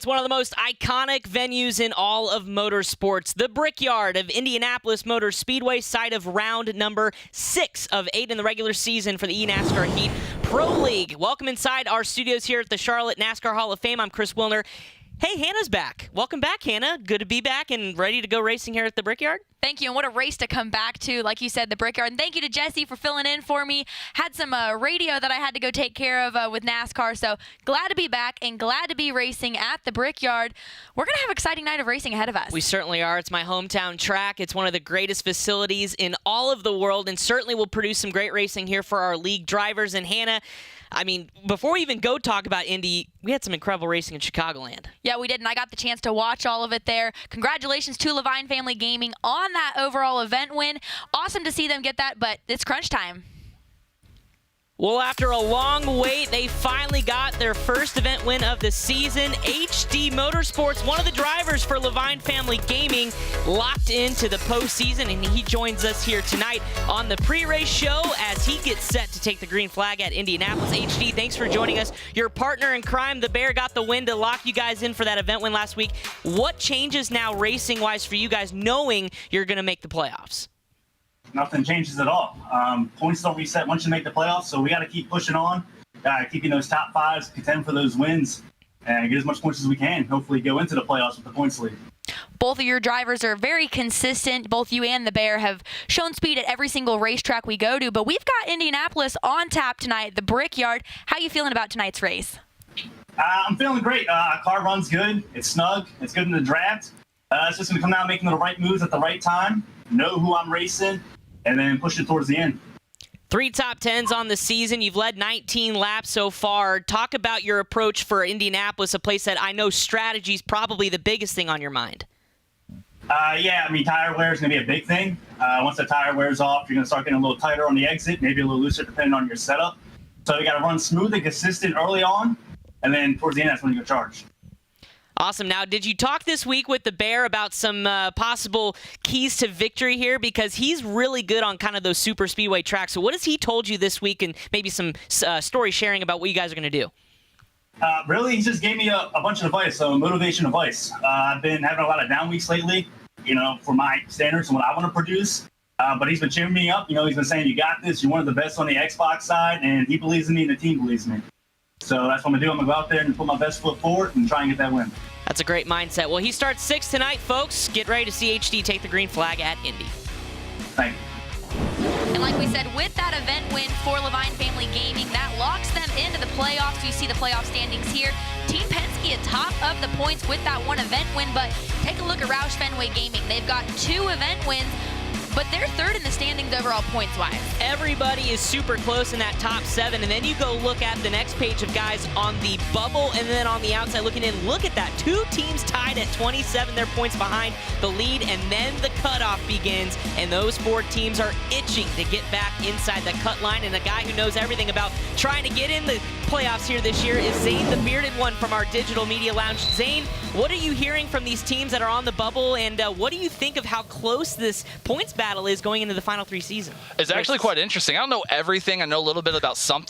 It's one of the most iconic venues in all of motorsports. The Brickyard of Indianapolis Motor Speedway, site of round number 6 of 8 in the regular season for the eNASCAR Heat Pro League. Welcome inside our studios here at the Charlotte NASCAR Hall of Fame. I'm Chris Wilner. Hey, Hannah's back. Welcome back, Hannah. Good to be back and ready to go racing here at the Brickyard. Thank you, and what a race to come back to, like you said, the Brickyard. And thank you to Jesse for filling in for me. Had some radio that I had to go take care of with NASCAR, so glad to be back and glad to be racing at the Brickyard. We're going to have an exciting night of racing ahead of us. We certainly are. It's my hometown track. It's one of the greatest facilities in all of the world, and certainly will produce some great racing here for our league drivers. And Hannah, I mean, before we even go talk about Indy, we had some incredible racing in CHICAGOLAND. Yeah, we did, and I got the chance to watch all of it there. Congratulations to Levine Family Gaming on that overall event win. Awesome to see them get that, but it's crunch time. Well, after a long wait, they finally got their first event win of the season. HD Motorsports, one of the drivers for Levine Family Gaming, locked into the postseason, and he joins us here tonight on the pre-race show as he gets set to take the green flag at Indianapolis. HD, thanks for joining us. Your partner in crime, the Bear, got the win to lock you guys in for that event win last week. What changes now racing-wise for you guys knowing you're going to make the playoffs? Nothing changes at all. Points don't reset once you make the playoffs, so we got to keep pushing on, keeping those top fives, contend for those wins, and get as much points as we can. Hopefully go into the playoffs with the points lead. Both of your drivers are very consistent. Both you and the Bear have shown speed at every single racetrack we go to, but we've got Indianapolis on tap tonight, the Brickyard. How are you feeling about tonight's race? I'm feeling great. Car runs good. It's snug. It's good in the draft. It's just going to come down making the right moves at the right time, know who I'm racing, and then push it towards the end. 3 top 10s on the season. You've led 19 laps so far. Talk about your approach for Indianapolis, a place that I know strategy is probably the biggest thing on your mind. Yeah, I mean, tire wear is going to be a big thing. Once the tire wears off, you're going to start getting a little tighter on the exit, maybe a little looser depending on your setup. So you got to run smooth and consistent early on, and then towards the end, that's when you go charge. Awesome. Now, did you talk this week with the Bear about some possible keys to victory here? Because he's really good on kind of those super speedway tracks. So what has he told you this week, and maybe some story sharing about what you guys are going to do? Really, he just gave me a bunch of advice, motivation advice. I've been having a lot of down weeks lately, for my standards and what I want to produce. But he's been cheering me up. He's been saying, you got this. You're one of the best on the Xbox side, and he believes in me, and the team believes in me. So that's what I'm going to do. I'm going to go out there and put my best foot forward and try and get that win. That's a great mindset. Well, he starts 6th tonight, folks. Get ready to see HD take the green flag at Indy. Thank you. And like we said, with that event win for Levine Family Gaming, that locks them into the playoffs. You see the playoff standings here. Team Penske atop of the points with that one event win, but take a look at Roush Fenway Gaming. They've got 2 event wins, but they're 3rd in the standings overall points-wise. Everybody is super close in that top 7, and then you go look at the next page of guys on the bubble and then on the outside looking in. Look at that. 2 teams tied at 27, their points behind the lead, and then the cutoff begins, and those 4 teams are itching to get back inside the cut line, and a guy who knows everything about trying to get in the playoffs here this year is Zane, the bearded one from our digital media lounge. Zane, what are you hearing from these teams that are on the bubble, and what do you think of how close this points battle is going into the final 3 seasons? It's actually quite interesting. I don't know everything. I know a little bit about some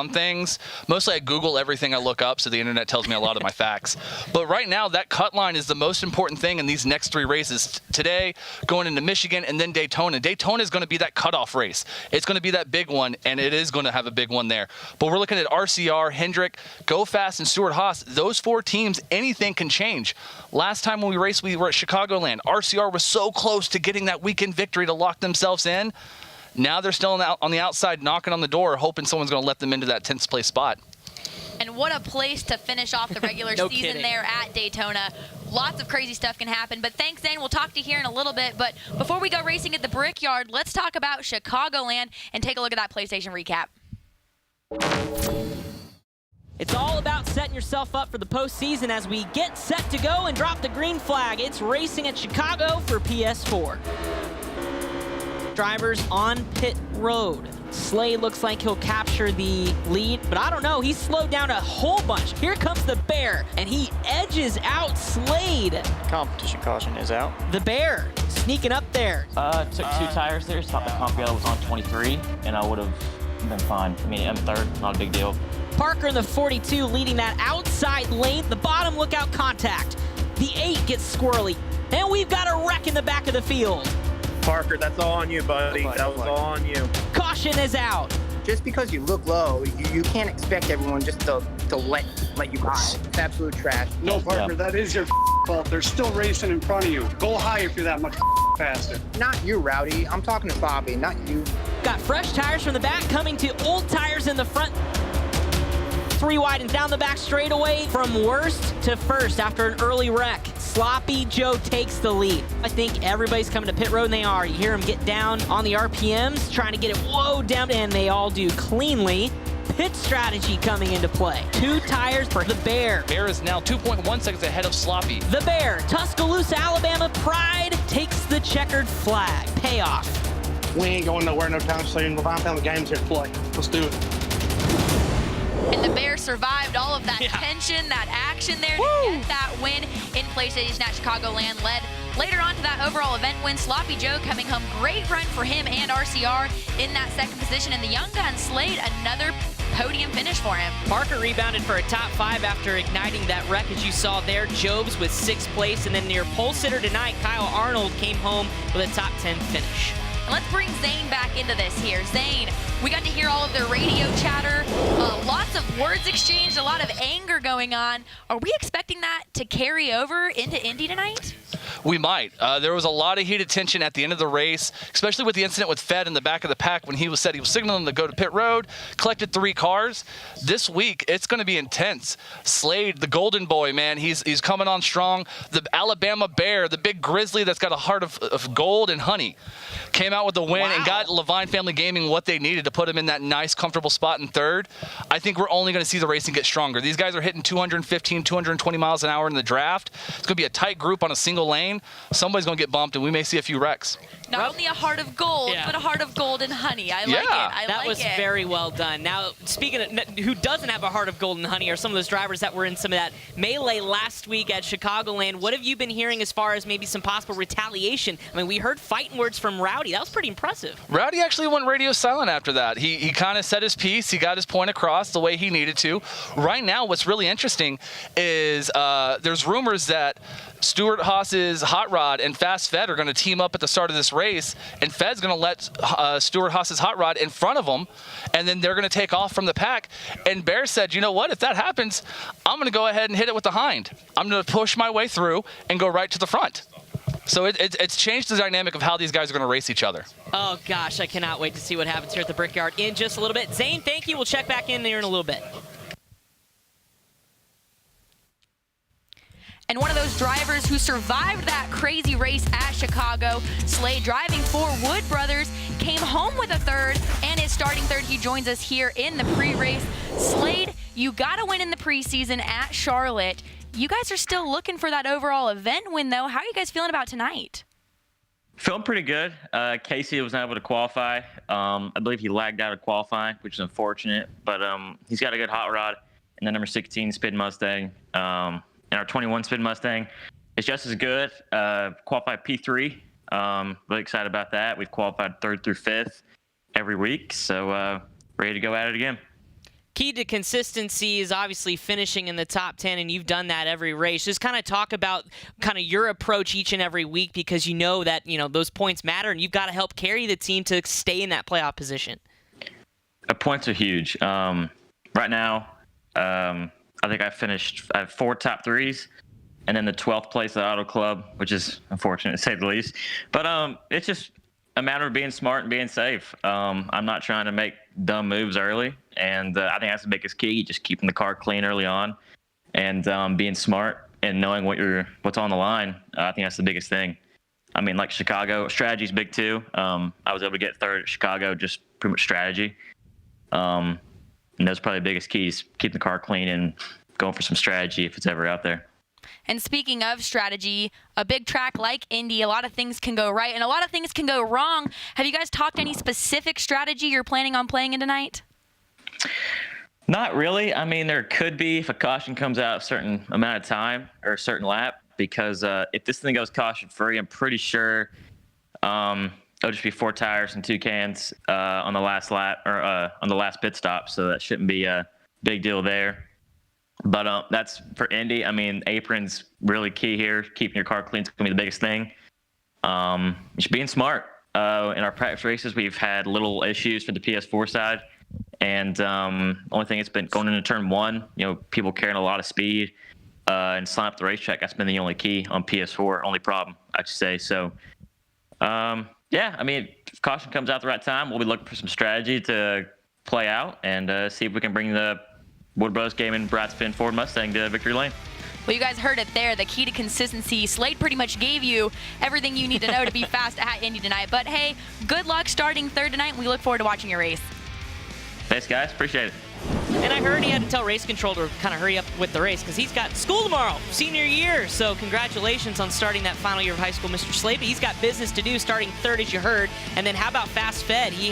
things. Mostly I Google everything I look up, so the internet tells me a lot of my facts. But right now, that cut line is the most important thing in these next 3 races. Today, going into Michigan, and then Daytona. Daytona is going to be that cutoff race. It's going to be that big one, and it is going to have a big one there. But we're looking at RCR, Hendrick, Go Fast, and Stewart Haas. Those 4 teams, anything can change. Last time when we raced, we were at CHICAGOLAND. RCR was so close to getting that weekend victory to lock themselves in. Now they're still on the outside knocking on the door, hoping someone's going to let them into that 10th place spot. And what a place to finish off the regular season there at Daytona. Lots of crazy stuff can happen. But thanks, Zane. We'll talk to you here in a little bit. But before we go racing at the Brickyard, let's talk about CHICAGOLAND and take a look at that PlayStation recap. It's all about setting yourself up for the postseason as we get set to go and drop the green flag. It's racing at Chicago for PS4. Drivers on pit road. Slade looks like he'll capture the lead, but I don't know. He's slowed down a whole bunch. Here comes the Bear, and he edges out Slade. Competition caution is out. The Bear sneaking up there. Took 2 tires there. Thought the comp yellow was on 23, and I would have been fine. I mean, I'm 3rd, not a big deal. Parker in the 42 leading that outside lane. The bottom, look out, contact. The 8 gets squirrely. And we've got a wreck in the back of the field. Parker, that's all on you, buddy. That was all on you. Caution is out. Just because you look low, you can't expect everyone just to let you high. It's absolute trash. No, Parker, that is your fault. They're still racing in front of you. Go high if you're that much faster. Not you, Rowdy. I'm talking to Bobby, not you. Got fresh tires from the back coming to old tires in the front. 3 wide and down the back straightaway from worst to first after an early wreck. Sloppy Joe takes the lead. I think everybody's coming to pit road, and they are. You hear them get down on the RPMs, trying to get it down, and they all do cleanly. Pit strategy coming into play. 2 tires for the Bear. Bear is now 2.1 seconds ahead of Sloppy. The Bear, Tuscaloosa, Alabama pride takes the checkered flag. Payoff. We ain't going nowhere no time soon. Levine Family Games here to play. Let's do it. And the Bears survived all of that tension, that action there to get that win in PlayStation at Chicagoland. Led later on to that overall event win. Sloppy Joe coming home. Great run for him and RCR in that second position. And the young gun Slade, another podium finish for him. Parker rebounded for a top 5 after igniting that wreck, as you saw there. Jobs with 6th place. And then near pole sitter tonight, Kyle Arnold came home with a top 10 finish. Let's bring Zane back into this here. Zane, we got to hear all of their radio chatter, lots of words exchanged, a lot of anger going on. Are we expecting that to carry over into Indy tonight? We might. There was a lot of heated tension at the end of the race, especially with the incident with Fed in the back of the pack when he was signaling to go to pit road, collected 3 cars. This week, it's going to be intense. Slade, the golden boy, man, he's coming on strong. The Alabama Bear, the big grizzly that's got a heart of gold and honey, came out with the win and got Levine Family Gaming what they needed to put him in that nice, comfortable spot in 3rd. I think we're only going to see the racing get stronger. These guys are hitting 215, 220 miles an hour in the draft. It's going to be a tight group on a single lane. Somebody's going to get bumped, and we may see a few wrecks. Not only a heart of gold, but a heart of gold and honey. I like it. That was very well done. Now, speaking of who doesn't have a heart of gold and honey are some of those drivers that were in some of that melee last week at Chicagoland. What have you been hearing as far as maybe some possible retaliation? I mean, we heard fighting words from Rowdy. That was pretty impressive. Rowdy actually went radio silent after that. He kind of said his piece. He got his point across the way he needed to. Right now, what's really interesting is there's rumors that Stuart Haas's Hot Rod and Fast Fed are going to team up at the start of this race, and Fed's going to let Stuart Haas's Hot Rod in front of him, and then they're going to take off from the pack. And Bear said, you know what, if that happens, I'm going to go ahead and hit it with the hind. I'm going to push my way through and go right to the front. So it's changed the dynamic of how these guys are going to race each other. Oh, gosh, I cannot wait to see what happens here at the Brickyard in just a little bit. Zane, thank you. We'll check back in there in a little bit. And one of those drivers who survived that crazy race at Chicago, Slade, driving for Wood Brothers, came home with a 3rd and is starting 3rd. He joins us here in the pre-race. Slade, you got to win in the preseason at Charlotte. You guys are still looking for that overall event win, though. How are you guys feeling about tonight? Feeling pretty good. Casey was not able to qualify. I believe he lagged out of qualifying, which is unfortunate. But he's got a good hot rod. And the number 16 Spin Mustang. And our 21 Spin Mustang is just as good. Qualified P3. Really excited about that. We've qualified 3rd through 5th every week. So ready to go at it again. Key to consistency is obviously finishing in the top 10, and you've done that every race. Just kind of talk about kind of your approach each and every week, because you know that those points matter, and you've got to help carry the team to stay in that playoff position. Points are huge. Right now, I think I have 4 top 3s, and then the 12th place at Auto Club, which is unfortunate to say the least. But it's just a matter of being smart and being safe. I'm not trying to make dumb moves early, and I think that's the biggest key, just keeping the car clean early on and being smart and knowing what's on the line. I think that's the biggest thing. I mean, like Chicago, strategy's big too. I was able to get 3rd at Chicago, just pretty much strategy. And those are probably the biggest keys, keeping the car clean and going for some strategy if it's ever out there. And speaking of strategy, a big track like Indy, a lot of things can go right and a lot of things can go wrong. Have you guys talked any specific strategy you're planning on playing in tonight? Not really. I mean, there could be if a caution comes out a certain amount of time or a certain lap, because if this thing goes caution-free, I'm pretty sure it'll just be 4 tires and 2 cans on the last lap or on the last pit stop. So that shouldn't be big deal there. But that's for Indy. I mean, apron's really key here. Keeping your car clean is going to be the biggest thing. Just being smart. In our practice races, we've had little issues for the PS4 side. And only thing it's been going into turn 1, people carrying a lot of speed and slowing up the racetrack. That's been the only key on PS4, only problem, I should say. So, yeah, I mean, if caution comes out the right time, we'll be looking for some strategy to play out and see if we can bring the Wood Bros game and Brad's Finn Ford Mustang to victory lane. Well, you guys heard it there. The key to consistency. Slade pretty much gave you everything you need to know to be fast at Indy tonight. But, hey, good luck starting third tonight. We look forward to watching your race. Thanks, guys. Appreciate it. And I heard he had to tell race control to kind of hurry up with the race because he's got school tomorrow, senior year. So congratulations on starting that final year of high school, Mr. Slade. But he's got business to do starting third, as you heard. And then how about Fast Fed? He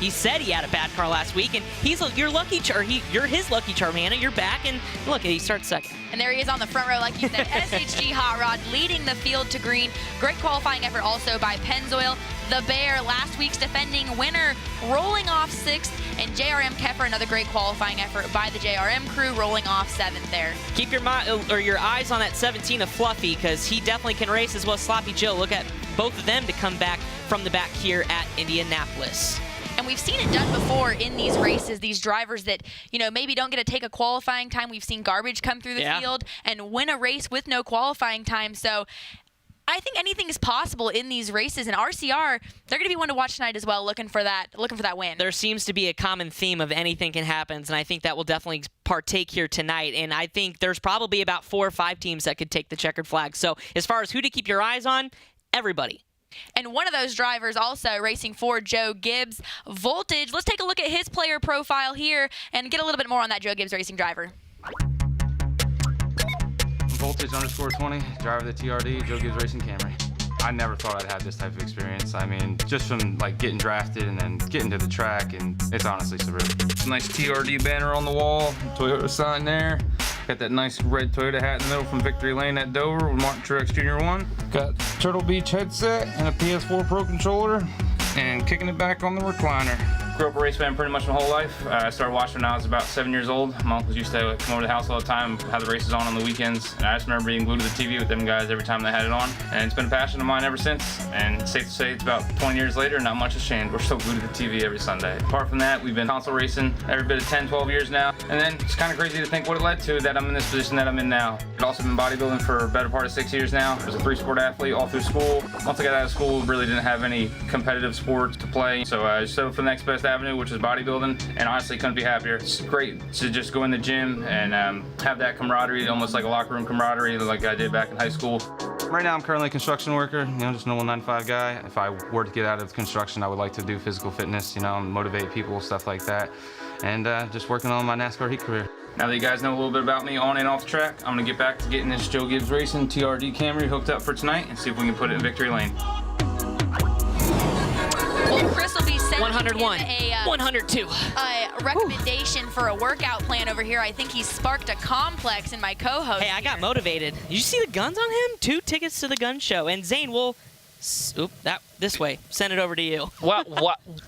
said he had a bad car last week, and you're his lucky charm, Hannah. You're back, and look, he starts second. And there he is on the front row, like you said. SHG Hot Rod leading the field to green. Great qualifying effort also by Pennzoil. The Bear, last week's defending winner, rolling off 6th. And JRM Keffer, another great qualifying effort by the JRM crew, rolling off 7th there. Keep your eyes on that 17 of Fluffy, because he definitely can race, as well as Sloppy Joe. Look at both of them to come back from the back here at Indianapolis. And we've seen it done before in these races, these drivers that, maybe don't get to take a qualifying time. We've seen Garbage come through the field and win a race with no qualifying time. So I think anything is possible in these races. And RCR, they're going to be one to watch tonight as well, looking for that win. There seems to be a common theme of anything can happen, and I think that will definitely partake here tonight. And I think there's probably about 4 or 5 teams that could take the checkered flag. So as far as who to keep your eyes on, everybody. And one of those drivers also racing for Joe Gibbs, Voltage. Let's take a look at his player profile here and get a little bit more on that Joe Gibbs racing driver. Voltage _20, driver of the TRD, Joe Gibbs Racing Camry. I never thought I'd have this type of experience. I mean, just from getting drafted and then getting to the track, and it's honestly surreal. Nice TRD banner on the wall, Toyota sign there. Got that nice red Toyota hat in the middle from Victory Lane at Dover with Martin Truex Jr. 1. Got Turtle Beach headset and a PS4 Pro controller, and kicking it back on the recliner. Grew up a race fan pretty much my whole life. I started watching when I was about 7 years old. My uncles used to come over to the house all the time, have the races on the weekends. And I just remember being glued to the TV with them guys every time they had it on. And it's been a passion of mine ever since. And safe to say, it's about 20 years later, not much has changed. We're still glued to the TV every Sunday. Apart from that, we've been console racing every bit of 10, 12 years now. And then it's kind of crazy to think what it led to that I'm in this position that I'm in now. I've also been bodybuilding for a better part of 6 years now. I was a 3-sport athlete all through school. Once I got out of school, really didn't have any competitive sports to play. So I settled for the next best avenue, which is bodybuilding, and honestly couldn't be happier. It's great to just go in the gym and have that camaraderie, almost like a locker room camaraderie like I did back in high school. Right now I'm currently a construction worker, just a normal 9-to-5 guy. If I were to get out of construction, I would like to do physical fitness, motivate people, stuff like that, and just working on my NASCAR heat career. Now that you guys know a little bit about me on and off the track, I'm gonna get back to getting this Joe Gibbs Racing TRD Camry hooked up for tonight and see if we can put it in victory lane. Well, Chris will be sending 101, him 102. A recommendation for a workout plan over here. I think he sparked a complex in my co-host. Hey, I got motivated. Did you see the guns on him? 2 tickets to the gun show. And Zane will, this way, send it over to you. What?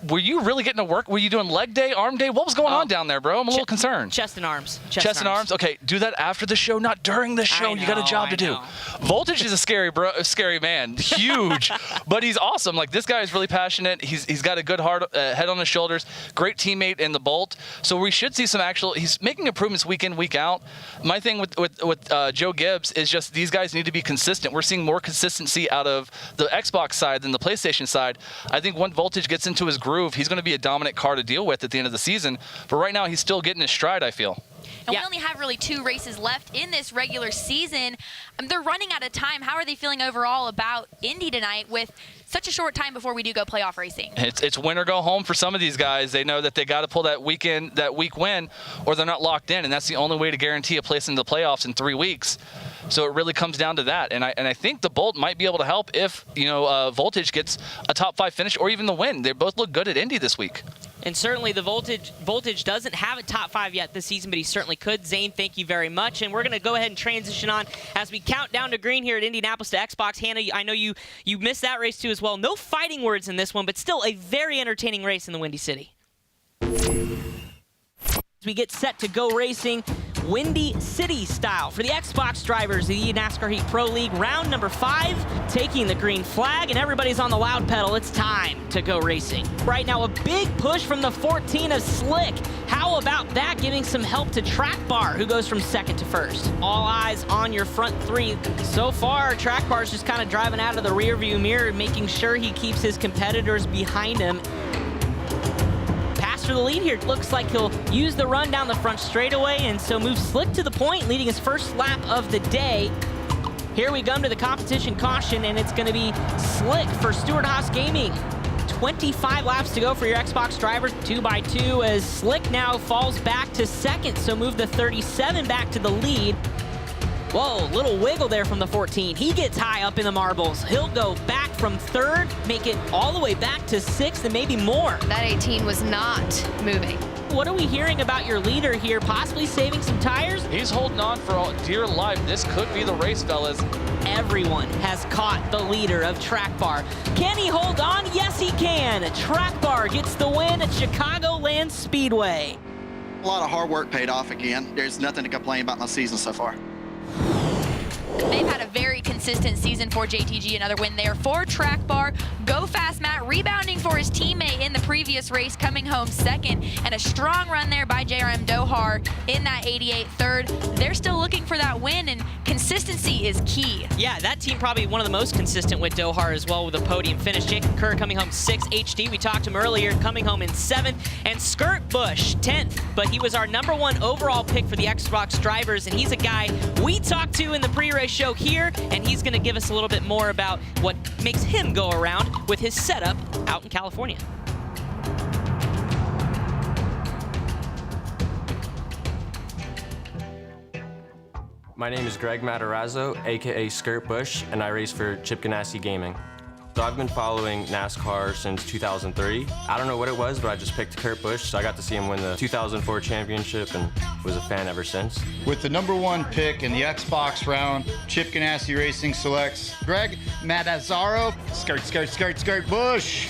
Were you really getting to work? Were you doing leg day, arm day? What was going on down there, bro? I'm a little concerned. Chest and arms. Chest and arms. Okay, do that after the show, not during the show. You got a job to do. Voltage is a scary man. Huge, but he's awesome. This guy is really passionate. He's got a good heart, head on his shoulders. Great teammate in the Bolt. So we should see some he's making improvements week in, week out. My thing with Joe Gibbs is just these guys need to be consistent. We're seeing more consistency out of the Xbox side than the PlayStation side. I think when Voltage gets into his groove, he's going to be a dominant car to deal with at the end of the season. But right now, he's still getting his stride, I feel. And we only have really 2 races left in this regular season. They're running out of time. How are they feeling overall about Indy tonight with such a short time before we do go playoff racing? It's win or go home for some of these guys. They know that they got to pull that week win, or they're not locked in, and that's the only way to guarantee a place in the playoffs in 3 weeks. So it really comes down to that, and I think the Bolt might be able to help if Voltage gets a top 5 finish or even the win. They both look good at Indy this week. And certainly the Voltage doesn't have a top 5 yet this season, but he certainly could. Zane, thank you very much. And we're going to go ahead and transition on as we count down to green here at Indianapolis to Xbox. Hannah, I know you missed that race too as well. No fighting words in this one, but still a very entertaining race in the Windy City. We get set to go racing Windy City style for the Xbox drivers, the NASCAR Heat Pro League, round number 5, taking the green flag, and everybody's on the loud pedal. It's time to go racing. Right now, a big push from the 14 of Slick. How about that, giving some help to Track Bar, who goes from 2nd to 1st. All eyes on your front 3. So far, Track Bar's just kind of driving out of the rearview mirror, making sure he keeps his competitors behind him. For the lead here, looks like he'll use the run down the front straightaway, and so moves Slick to the point, leading his first lap of the day. Here we come to the competition caution, and it's going to be Slick for Stewart Haas Gaming. 25 laps to go for your Xbox drivers, 2x2, as Slick now falls back to 2nd, so move the 37 back to the lead. Whoa, little wiggle there from the 14. He gets high up in the marbles. He'll go back from 3rd, make it all the way back to 6th, and maybe more. That 18 was not moving. What are we hearing about your leader here? Possibly saving some tires? He's holding on for dear life. This could be the race, fellas. Everyone has caught the leader of Track Bar. Can he hold on? Yes, he can. Track Bar gets the win at CHICAGOLAND Speedway. A lot of hard work paid off again. There's nothing to complain about my season so far. They've had a very consistent season for JTG. Another win there for Track Bar. Go Fast Matt rebounding for his teammate in the previous race, coming home 2nd, and a strong run there by JRM Dohar in that 88 3rd. They're still looking for that win, and consistency is key. Yeah, that team probably one of the most consistent with Dohar as well, with a podium finish. Jacob Kerr coming home 6th. HD, we talked to him earlier, coming home in 7th. And Skirt Bush 10th, but he was our #1 overall pick for the Xbox drivers, and he's a guy we talked to in the pre-race show here, and he's going to give us a little bit more about what makes him go around with his setup out in California. My name is Greg Matarazzo, aka Skirt Bush, and I race for Chip Ganassi Gaming. So I've been following NASCAR since 2003. I don't know what it was, but I just picked Kurt Busch, so I got to see him win the 2004 championship and was a fan ever since. With the #1 pick in the Xbox round, Chip Ganassi Racing selects Greg Matarazzo. Skirt Bush.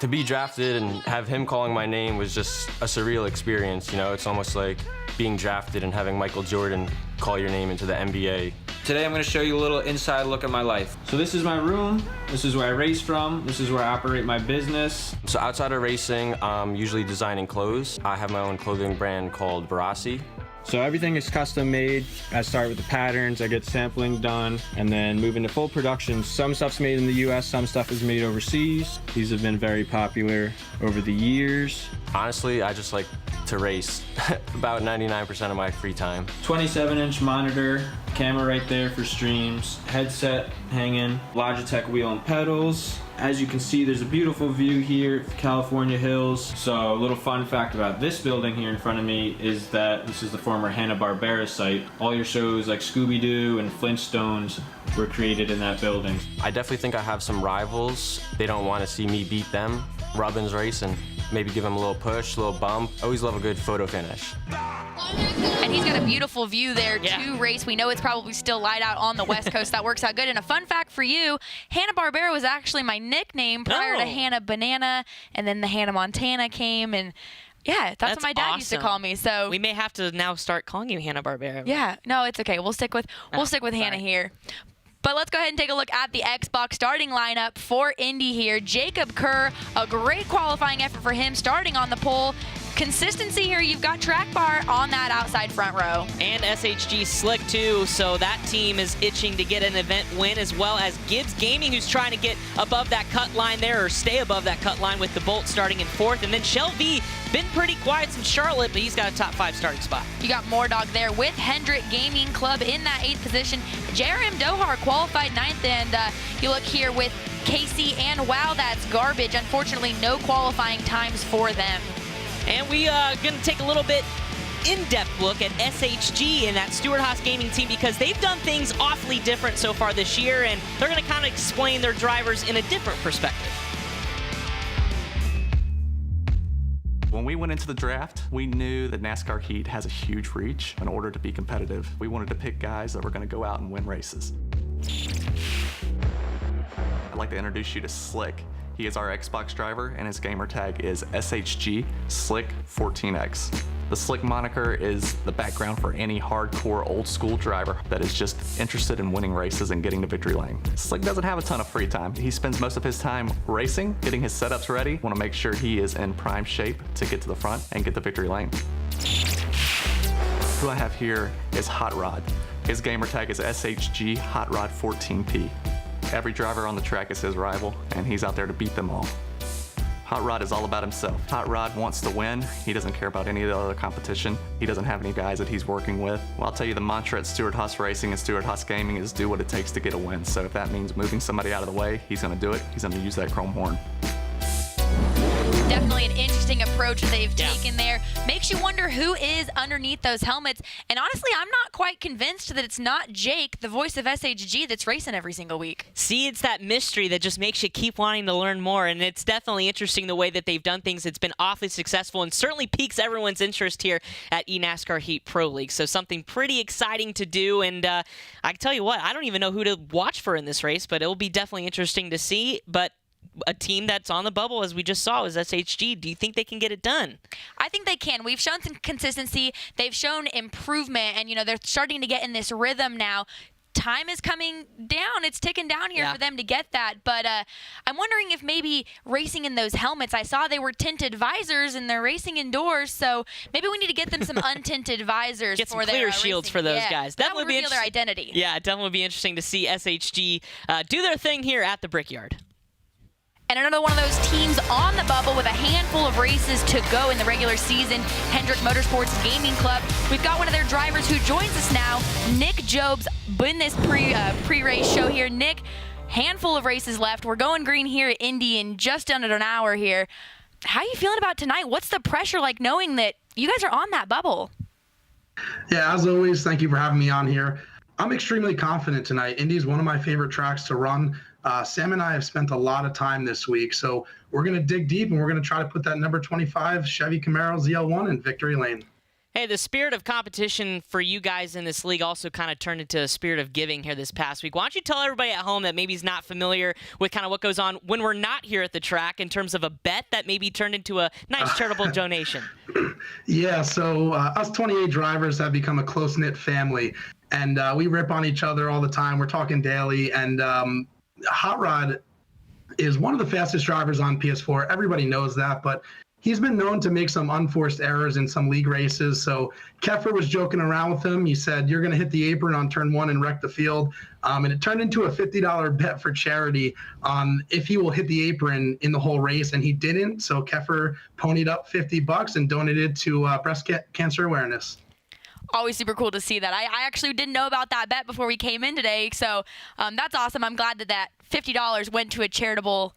To be drafted and have him calling my name was just a surreal experience. You know, it's almost like being drafted and having Michael Jordan call your name into the NBA. Today I'm going to show you a little inside look at my life. So this is my room, this is where I race from, this is where I operate my business. So outside of racing, I'm usually designing clothes. I have my own clothing brand called Barassi. So everything is custom made. I start with the patterns, I get sampling done, and then move into full production. Some stuff's made in the US, some stuff is made overseas. These have been very popular over the years. Honestly, I just like to race about 99% of my free time. 27-inch monitor, camera right there for streams, headset hanging, Logitech wheel and pedals. As you can see, there's a beautiful view here of the California hills. So a little fun fact about this building here in front of me is that this is the former Hanna-Barbera site. All your shows like Scooby-Doo and Flintstones were created in that building. I definitely think I have some rivals. They don't want to see me beat them. Robin's racing. Maybe give him a little push, a little bump. Always love a good photo finish. And he's got a beautiful view there to race. We know it's probably still light out on the West Coast. That works out good. And a fun fact for you, Hanna-Barbera was actually my nickname prior to Hannah Banana, and then the Hannah Montana came, and yeah, that's what my dad used to call me. So we may have to now start calling you Hanna-Barbera. Yeah, no, it's okay. We'll stick with Hannah here. But let's go ahead and take a look at the Xbox starting lineup for Indy here. Jacob Kerr, a great qualifying effort for him, starting on the pole. Consistency here, you've got Track Bar on that outside front row. And SHG Slick too, so that team is itching to get an event win, as well as Gibbs Gaming, who's trying to get above that cut line there, or stay above that cut line with the Bolt starting in 4th. And then Shell V, been pretty quiet since Charlotte, but he's got a top 5 starting spot. You got Moordog there with Hendrick Gaming Club in that 8th position. JRM Dohar qualified 9th, and you look here with Casey and Wow, that's garbage. Unfortunately, no qualifying times for them. And we are going to take a little bit in-depth look at SHG and that Stewart Haas Gaming team, because they've done things awfully different so far this year, and they're going to kind of explain their drivers in a different perspective. When we went into the draft, we knew that NASCAR Heat has a huge reach. In order to be competitive, we wanted to pick guys that were going to go out and win races. I'd like to introduce you to Slick. He is our Xbox driver, and his gamer tag is SHG Slick 14X. The Slick moniker is the background for any hardcore old school driver that is just interested in winning races and getting to victory lane. Slick doesn't have a ton of free time. He spends most of his time racing, getting his setups ready. Want to make sure he is in prime shape to get to the front and get the victory lane. Who I have here is Hot Rod. His gamer tag is SHG Hot Rod 14P. Every driver on the track is his rival, and he's out there to beat them all. Hot Rod is all about himself. Hot Rod wants to win. He doesn't care about any of the other competition. He doesn't have any guys that he's working with. Well, I'll tell you, the mantra at Stewart Haas Racing and Stewart Haas Gaming is do what it takes to get a win. So if that means moving somebody out of the way, he's going to do it. He's going to use that chrome horn. Definitely an interesting approach that they've taken there. Makes you wonder who is underneath those helmets. And honestly, I'm not quite convinced that it's not Jake, the voice of SHG, that's racing every single week. See, it's that mystery that just makes you keep wanting to learn more, and it's definitely interesting the way that they've done things. It's been awfully successful and certainly piques everyone's interest here at eNASCAR Heat Pro League. So something pretty exciting to do, and I can tell you what, I don't even know who to watch for in this race, but it'll be definitely interesting to see. But a team that's on the bubble, as we just saw, is SHG. Do you think they can get it done? I think they can. We've shown some consistency. They've shown improvement, and, they're starting to get in this rhythm now. Time is coming down. It's ticking down here for them to get that. But I'm wondering if maybe racing in those helmets, I saw they were tinted visors, and they're racing indoors, so maybe we need to get them some untinted visors get some for clear their shields racing. for those guys. That would reveal their identity. Yeah, it definitely would be interesting to see SHG do their thing here at the Brickyard. And another one of those teams on the bubble with a handful of races to go in the regular season, Hendrick Motorsports Gaming Club. We've got one of their drivers who joins us now, Nick Jobs, in this pre-race show here. Nick, handful of races left. We're going green here at Indy in just under an hour here. How are you feeling about tonight? What's the pressure like knowing that you guys are on that bubble? Yeah, as always, thank you for having me on here. I'm extremely confident tonight. Indy is one of my favorite tracks to run. Sam and I have spent a lot of time this week, so we're going to dig deep and we're going to try to put that number 25 Chevy Camaro ZL1 in victory lane. Hey, the spirit of competition for you guys in this league also kind of turned into a spirit of giving here this past week. Why don't you tell everybody at home that maybe is not familiar with kind of what goes on when we're not here at the track in terms of a bet that maybe turned into a nice charitable donation? Yeah, so us 28 drivers have become a close-knit family, and we rip on each other all the time. We're talking daily, and Hot Rod is one of the fastest drivers on PS4. Everybody knows that, but he's been known to make some unforced errors in some league races. So Keffer was joking around with him. He said, you're going to hit the apron on turn 1 and wreck the field. And it turned into a $50 bet for charity on if he will hit the apron in the whole race, and he didn't. So Keffer ponied up $50 and donated to breast cancer awareness. Always super cool to see that. I actually didn't know about that bet before we came in today, so that's awesome. I'm glad that $50 went to a charitable.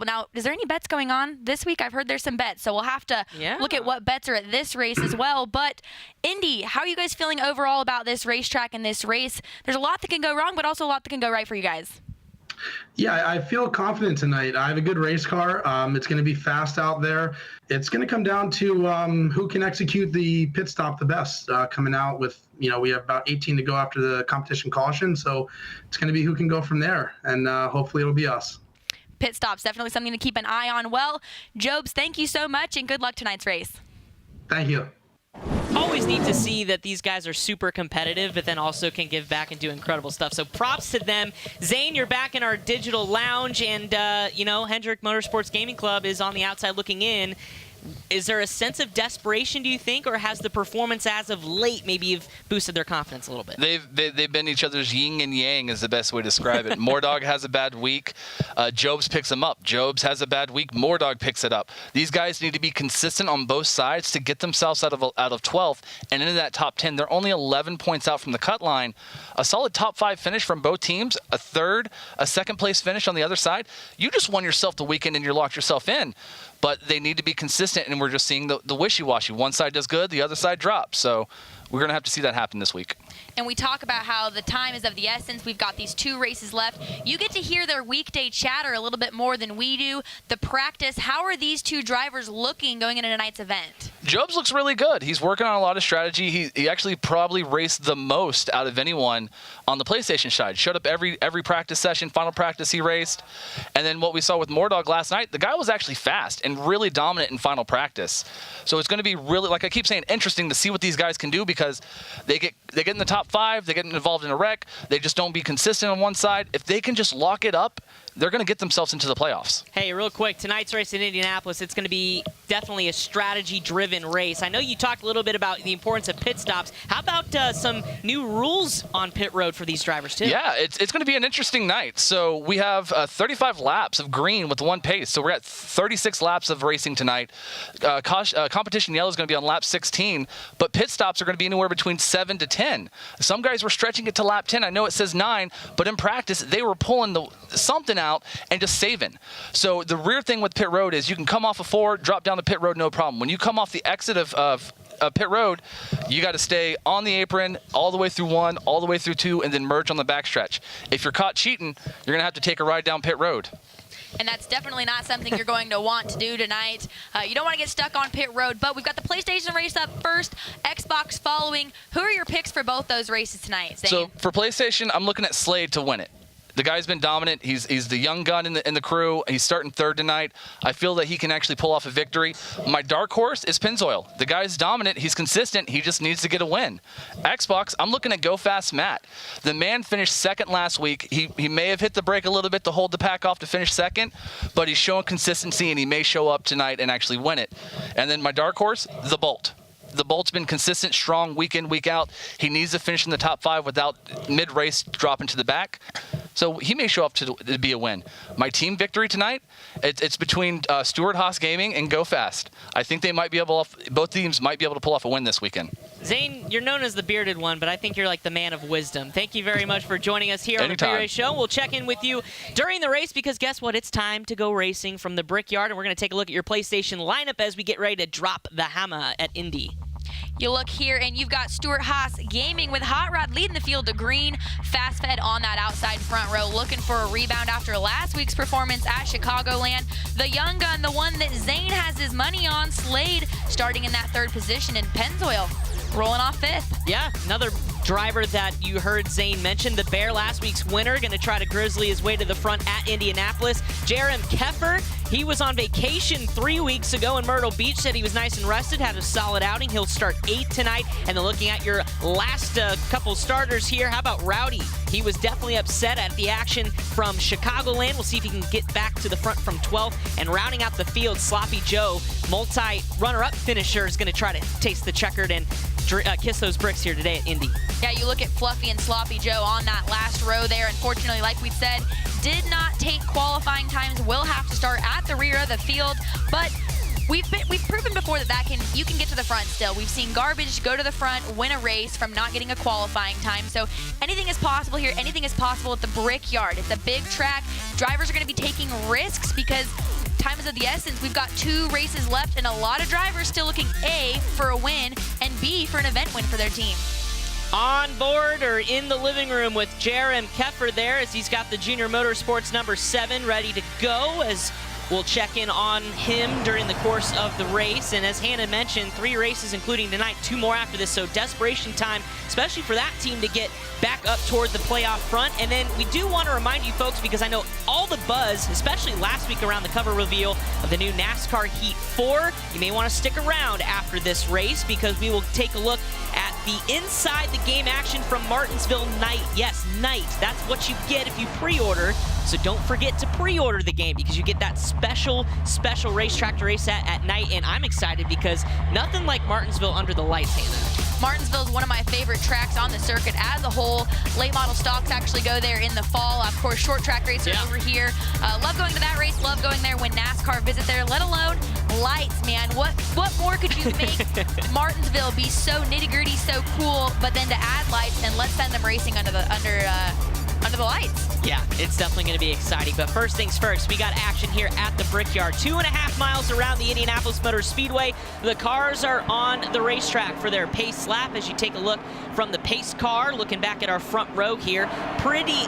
Now, is there any bets going on this week? I've heard there's some bets, so we'll have to look at what bets are at this race as well. But Indy, how are you guys feeling overall about this racetrack and this race? There's a lot that can go wrong, but also a lot that can go right for you guys. Yeah, I feel confident tonight. I have a good race car. It's going to be fast out there. It's going to come down to who can execute the pit stop the best. Coming out with, we have about 18 to go after the competition caution. So it's going to be who can go from there. And hopefully it'll be us. Pit stops, definitely something to keep an eye on. Well, Jobs, thank you so much, and good luck tonight's race. Thank you. Always need to see that these guys are super competitive, but then also can give back and do incredible stuff. So props to them. Zane, you're back in our digital lounge, and, Hendrick Motorsports Gaming Club is on the outside looking in. Is there a sense of desperation, do you think, or has the performance as of late maybe have boosted their confidence a little bit? They've been each other's yin and yang is the best way to describe it. Moordog has a bad week. Jobs picks him up. Jobs has a bad week. Moordog picks it up. These guys need to be consistent on both sides to get themselves out of 12th and into that top 10. They're only 11 points out from the cut line. A solid top 5 finish from both teams, a third, a second place finish on the other side. You just won yourself the weekend and you locked yourself in. But they need to be consistent, and we're just seeing the wishy-washy. One side does good, the other side drops. So we're going to have to see that happen this week. And we talk about how the time is of the essence. We've got these 2 races left. You get to hear their weekday chatter a little bit more than we do. The practice, how are these 2 drivers looking going into tonight's event? Jobs looks really good. He's working on a lot of strategy. He actually probably raced the most out of anyone on the PlayStation side. Showed up every practice session, final practice he raced. And then what we saw with Mordog last night, the guy was actually fast and really dominant in final practice. So it's going to be really, like I keep saying, interesting to see what these guys can do, because they get in the top 5, they get involved in a wreck, they just don't be consistent on one side. If they can just lock it up, they're going to get themselves into the playoffs. Hey, real quick, tonight's race in Indianapolis, it's going to be definitely a strategy-driven race. I know you talked a little bit about the importance of pit stops. How about some new rules on pit road for these drivers, too? Yeah, it's going to be an interesting night. So we have 35 laps of green with one pace. So we're at 36 laps of racing tonight. Competition yellow is going to be on lap 16, but pit stops are going to be anywhere between 7 to 10. Some guys were stretching it to lap 10. I know it says 9, but in practice, they were pulling something out and just saving. So the rear thing with pit road is you can come off of 4, drop down the pit road, no problem. When you come off the exit of pit road, you got to stay on the apron all the way through 1, all the way through 2, and then merge on the backstretch. If you're caught cheating, you're going to have to take a ride down pit road. And that's definitely not something you're going to want to do tonight. You don't want to get stuck on pit road, but we've got the PlayStation race up first, Xbox following. Who are your picks for both those races tonight, Zane? So for PlayStation, I'm looking at Slade to win it. The guy's been dominant. He's the young gun in the crew. He's starting 3rd tonight. I feel that he can actually pull off a victory. My dark horse is Pennzoil. The guy's dominant. He's consistent. He just needs to get a win. Xbox, I'm looking at Go Fast Matt. The man finished 2nd last week. He may have hit the brake a little bit to hold the pack off to finish 2nd, but he's showing consistency, and he may show up tonight and actually win it. And then my dark horse, the Bolt. The Bolt's been consistent, strong, week in, week out. He needs to finish in the top 5 without mid-race dropping to the back. So he may show up to be a win. My team victory tonight, it's between Stuart Haas Gaming and Go Fast. I think they might be both teams might be able to pull off a win this weekend. Zane, you're known as the bearded one, but I think you're like the man of wisdom. Thank you very much for joining us here on the pre-race show. We'll check in with you during the race, because guess what? It's time to go racing from the Brickyard, and we're going to take a look at your PlayStation lineup as we get ready to drop the hammer at Indy. You look here, and you've got Stuart Haas Gaming with Hot Rod leading the field to green. Fast Fed on that outside front row, looking for a rebound after last week's performance at Chicagoland. The young gun, the one that Zane has his money on, Slade, starting in that 3rd position, and Pennzoil rolling off 5th. Yeah, another driver that you heard Zane mention, the Bear, last week's winner, going to try to grizzly his way to the front at Indianapolis. Jerem Keffer, he was on vacation 3 weeks ago in Myrtle Beach, said he was nice and rested, had a solid outing. He'll start 8th tonight. And then looking at your last couple starters here, how about Rowdy? He was definitely upset at the action from Chicagoland. We'll see if he can get back to the front from 12th. And rounding out the field, Sloppy Joe, multi-runner-up finisher, is going to try to taste the checkered and kiss those bricks here today at Indy. Yeah, you look at Fluffy and Sloppy Joe on that last row there. Unfortunately, like we said, did not take qualifying times. Will have to start at the rear of the field, but we've proven before that you can get to the front still. We've seen Garbage go to the front, win a race from not getting a qualifying time. So anything is possible here. Anything is possible at the Brickyard. It's a big track. Drivers are going to be taking risks because time is of the essence. We've got 2 races left, and a lot of drivers still looking A, for a win, and B, for an event win for their team. On board or in the living room with Jerem Keffer there, as he's got the Junior Motorsports number 7 ready to go, as we'll check in on him during the course of the race. And as Hannah mentioned, 3 races, including tonight, 2 more after this. So desperation time, especially for that team to get back up toward the playoff front. And then we do want to remind you folks, because I know all the buzz, especially last week around the cover reveal of the new NASCAR Heat 4, you may want to stick around after this race, because we will take a look at the inside the game action from Martinsville night. Yes, night. That's what you get if you pre-order. So don't forget to pre-order the game, because you get that special racetrack to race at night. And I'm excited because nothing like Martinsville under the lights, Hannah. Martinsville is one of my favorite tracks on the circuit as a whole. Late model stocks actually go there in the fall. Of course, short track racers over here. Love going to that race. Love going there when NASCAR visit there, let alone lights, man. What more could you make Martinsville be so nitty-gritty, so cool, but then to add lights, and let's send them racing under the lights. Yeah, it's definitely going to be exciting. But first things first, we got action here at the Brickyard. 2.5 miles around the Indianapolis Motor Speedway. The cars are on the racetrack for their pace lap. As you take a look from the pace car, looking back at our front row here, pretty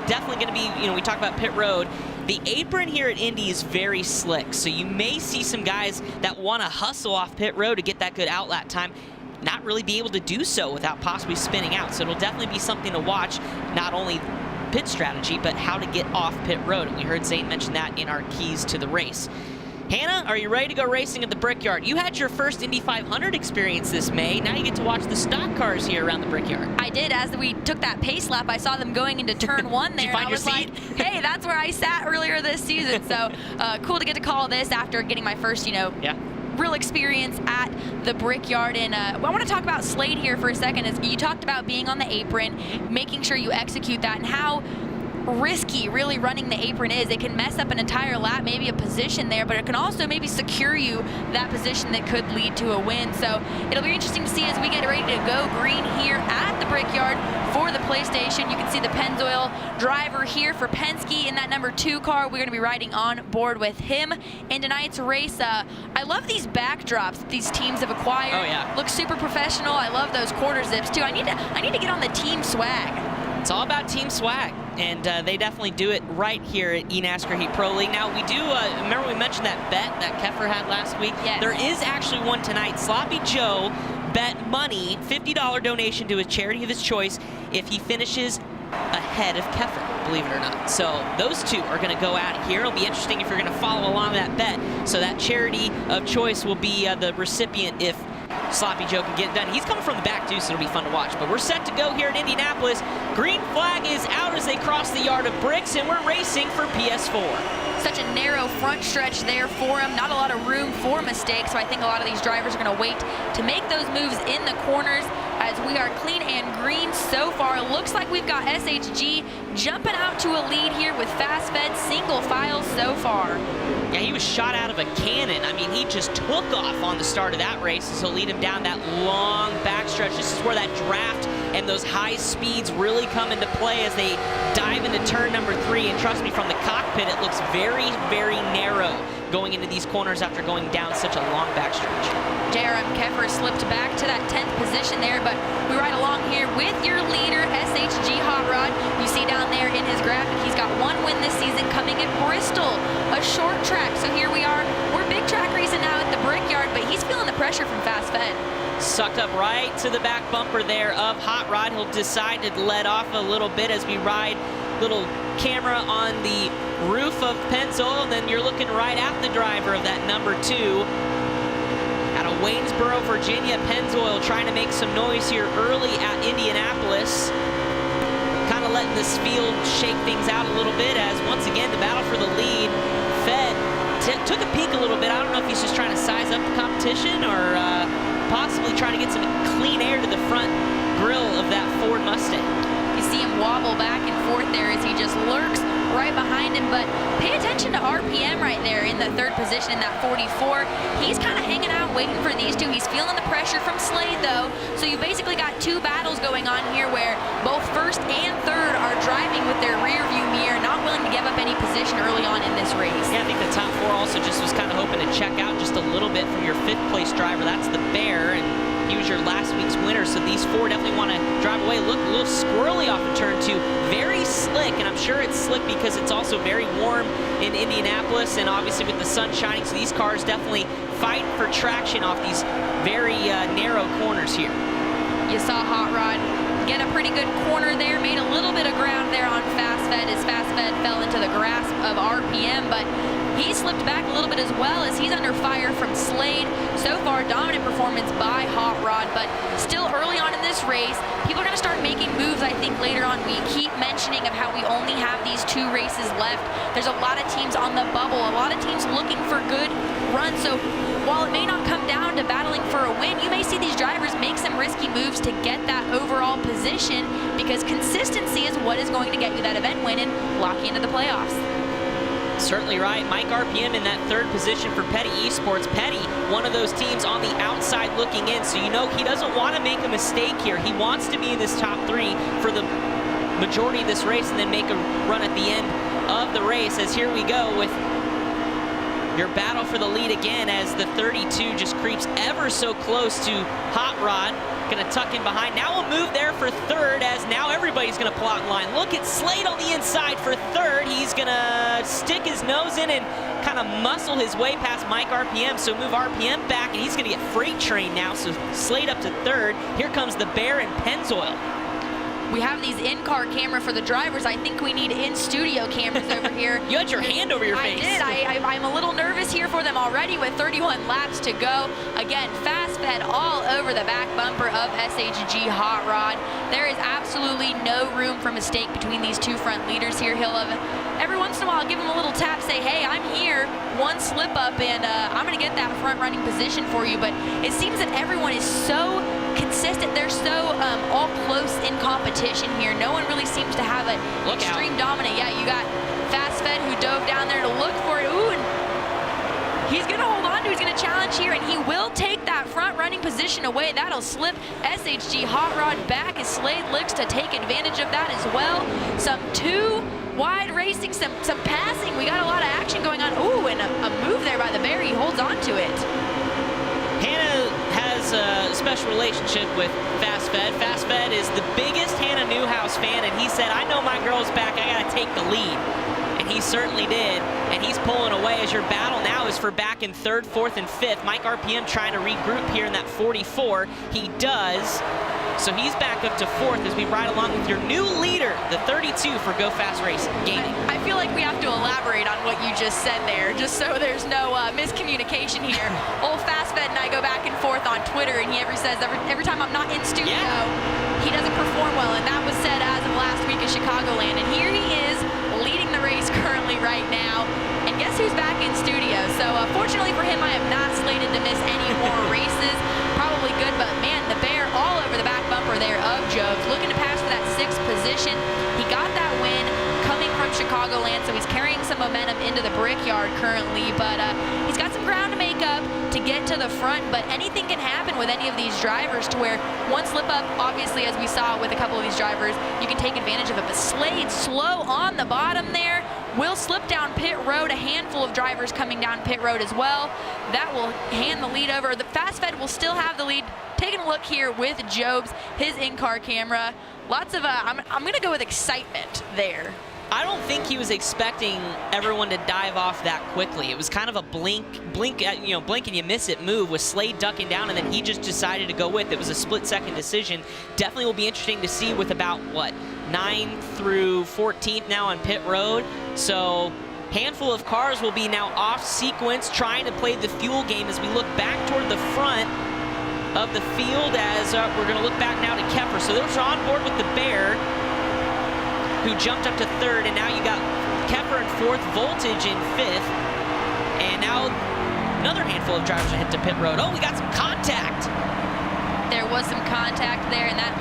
definitely going to be, we talk about pit road. The apron here at Indy is very slick, so you may see some guys that want to hustle off pit road to get that good outlap time not really be able to do so without possibly spinning out. So it'll definitely be something to watch, not only pit strategy, but how to get off pit road. And we heard Zane mention that in our keys to the race. Hannah, are you ready to go racing at the Brickyard? You had your first Indy 500 experience this May. Now you get to watch the stock cars here around the Brickyard. I did. As we took that pace lap, I saw them going into turn 1 there. Did you find I was your seat? like, hey, that's where I sat earlier this season. So cool to get to call this after getting my first, real experience at the Brickyard. And I want to talk about Slade here for a second. As you talked about being on the apron, making sure you execute that, and how risky really running the apron is. It can mess up an entire lap, maybe a position there, but it can also maybe secure you that position that could lead to a win. So it'll be interesting to see as we get ready to go green here at the Brickyard for the PlayStation. You can see the Pennzoil driver here for Penske in that number 2 car. We're going to be riding on board with him in tonight's race. I love these backdrops these teams have acquired. Oh, yeah. Look super professional. I love those quarter zips too. I need to get on the team swag. It's all about team swag, and they definitely do it right here at eNASCAR Heat Pro League. Now, we do, remember we mentioned that bet that Keffer had last week? Yes. There is actually one tonight. Sloppy Joe bet money, $50 donation to a charity of his choice if he finishes ahead of Keffer, believe it or not. So those two are going to go at it here. It'll be interesting if you're going to follow along that bet. So that charity of choice will be the recipient if Sloppy Joe can get it done. He's coming from the back too, so it'll be fun to watch. But we're set to go here at Indianapolis. Green flag is out as they cross the yard of bricks, and we're racing for PS4. Such a narrow front stretch there for him. Not a lot of room for mistakes, so I think a lot of these drivers are going to wait to make those moves in the corners as we are clean and green so far. It looks like we've got SHG jumping out to a lead here with fast fed single file so far. Yeah, he was shot out of a cannon. I mean, he just took off on the start of that race, so he'll lead him down that long backstretch. This is where that draft and those high speeds really come into play as they dive into turn number 3. And trust me, from the cockpit, it looks very, very narrow going into these corners after going down such a long backstretch. JRM Keffer slipped back to that 10th position there, but we ride along here with your leader, SHG Hot Rod. You see down there in his graphic, he's got 1 win this season coming at Bristol, a short track. So here we are. We're big track racing now at the Brickyard, but he's feeling the pressure from Fast Fed. Sucked up right to the back bumper there of Hot Rod. He'll decide to let off a little bit as we ride. Little camera on the roof of Pennzoil, and then you're looking right at the driver of that number 2. Out of Waynesboro, Virginia, Pennzoil trying to make some noise here early at Indianapolis. Kind of letting this field shake things out a little bit as, once again, the battle for the lead. Fed took a peek a little bit. I don't know if he's just trying to size up the competition or possibly trying to get some clean air to the front grille of that Ford Mustang. You see him wobble back and forth there as he just lurks right behind him, but pay attention to RPM right there in the 3rd position in that 44. He's kind of hanging out waiting for these two. He's feeling the pressure from Slade though, so you basically got 2 battles going on here where both 1st and 3rd are driving with their rear view mirror, not willing to give up any position early on in this race. Yeah, I think the top 4 also just was kind of hoping to check out just a little bit from your 5th place driver. That's the Bear, and he was your last week's winner, so these 4 definitely want to drive away. Look a little squirrely off of turn 2. Very slick, and I'm sure it's slick because it's also very warm in Indianapolis, and obviously with the sun shining, so these cars definitely fight for traction off these very narrow corners here. You saw Hot Rod get a pretty good corner there, made a little bit of ground there on Fast Fed as Fast Fed fell into the grasp of RPM, but he slipped back a little bit as well as he's under fire from Slade. So far, dominant performance by Hot Rod, but still early on in this race, people are going to start making moves, I think, later on. We keep mentioning of how we only have these 2 races left. There's a lot of teams on the bubble, a lot of teams looking for good runs. So while it may not come down to battling for a win, you may see these drivers make some risky moves to get that overall position, because consistency is what is going to get you that event win and lock you into the playoffs. Certainly right. Mike RPM in that 3rd position for Petty Esports. Petty, one of those teams on the outside looking in, so you know he doesn't want to make a mistake here. He wants to be in this top 3 for the majority of this race and then make a run at the end of the race, as here we go with your battle for the lead again as the 32 just creeps ever so close to Hot Rod. Going to tuck in behind. Now we'll move there for third, as now everybody's going to pull out in line. Look at Slade on the inside for third. He's going to stick his nose in and kind of muscle his way past Mike RPM, so move RPM back, and he's going to get freight train now, so Slade up to third. Here comes the Bear and Pennzoil. We have these in-car camera for the drivers. I think we need in-studio cameras over here. You had your hand over your face. I did. I'm a little nervous here for them already with 31 laps to go. Again, fast fed all over the back bumper of SHG Hot Rod. There is absolutely no room for mistake between these two front leaders here. He'll every once in a while give him a little tap, say, hey, I'm here. One slip up, and I'm going to get that front running position for you. But it seems that everyone is so consistent. They're so all close in competition here. No one really seems to have an extreme dominant. Yeah, you got Fast Fed who dove down there to look for it. Ooh, and he's going to hold on to, he's going to challenge here, and he will take that front running position away. That'll slip SHG Hot Rod back as Slade looks to take advantage of that as well. Some two wide racing, some passing. We got a lot of action going on. Ooh, and a move there by the Bear. He holds on to it. Hannah has a special relationship with Fast Fed. Fast Fed is the biggest Hannah Newhouse fan, and he said, I know my girl's back, I gotta take the lead. And he certainly did, and he's pulling away as your battle now is for back in third, fourth, and fifth. Mike RPM trying to regroup here in that 44. He does. So he's back up to fourth as we ride along with your new leader, the 32 for Go Fast Racing Gaming. I feel like we have to elaborate on what you just said there, just so there's no miscommunication here. Old Fast Fed and I go back and forth on Twitter, and he says every time I'm not in studio, he doesn't perform well, and that was said as of last week at Chicagoland. And here he is leading the race currently right now. And guess who's back in studio? So fortunately for him, I am not slated to miss any more races. Probably good, but man, the Bear all over the back bumper there of Jobs, looking to pass for that sixth position. He got that win coming from Chicagoland, so he's carrying some momentum into the Brickyard currently, but he's got some ground to make up to get to the front, but anything can happen with any of these drivers to where one slip up, obviously, as we saw with a couple of these drivers, you can take advantage of it, but Slade slow on the bottom there, will slip down pit road. A handful of drivers coming down pit road as well. That will hand the lead over. The Fast Fed will still have the lead. Taking a look here with Jobs, his in-car camera. Lots of, I'm going to go with excitement there. I don't think he was expecting everyone to dive off that quickly. It was kind of a blink and you miss it move with Slade ducking down, and then he just decided to go with it. It was a split-second decision. Definitely will be interesting to see with about, 9 through 14th now on pit road. So handful of cars will be now off sequence, trying to play the fuel game as we look back toward the front of the field as we're going to look back now to Kepper. So those are on board with the Bear, who jumped up to third, and now you got Kepper in fourth, Voltage in fifth, and now another handful of drivers are hit to pit road. Oh, we got some contact. There was some contact there, and that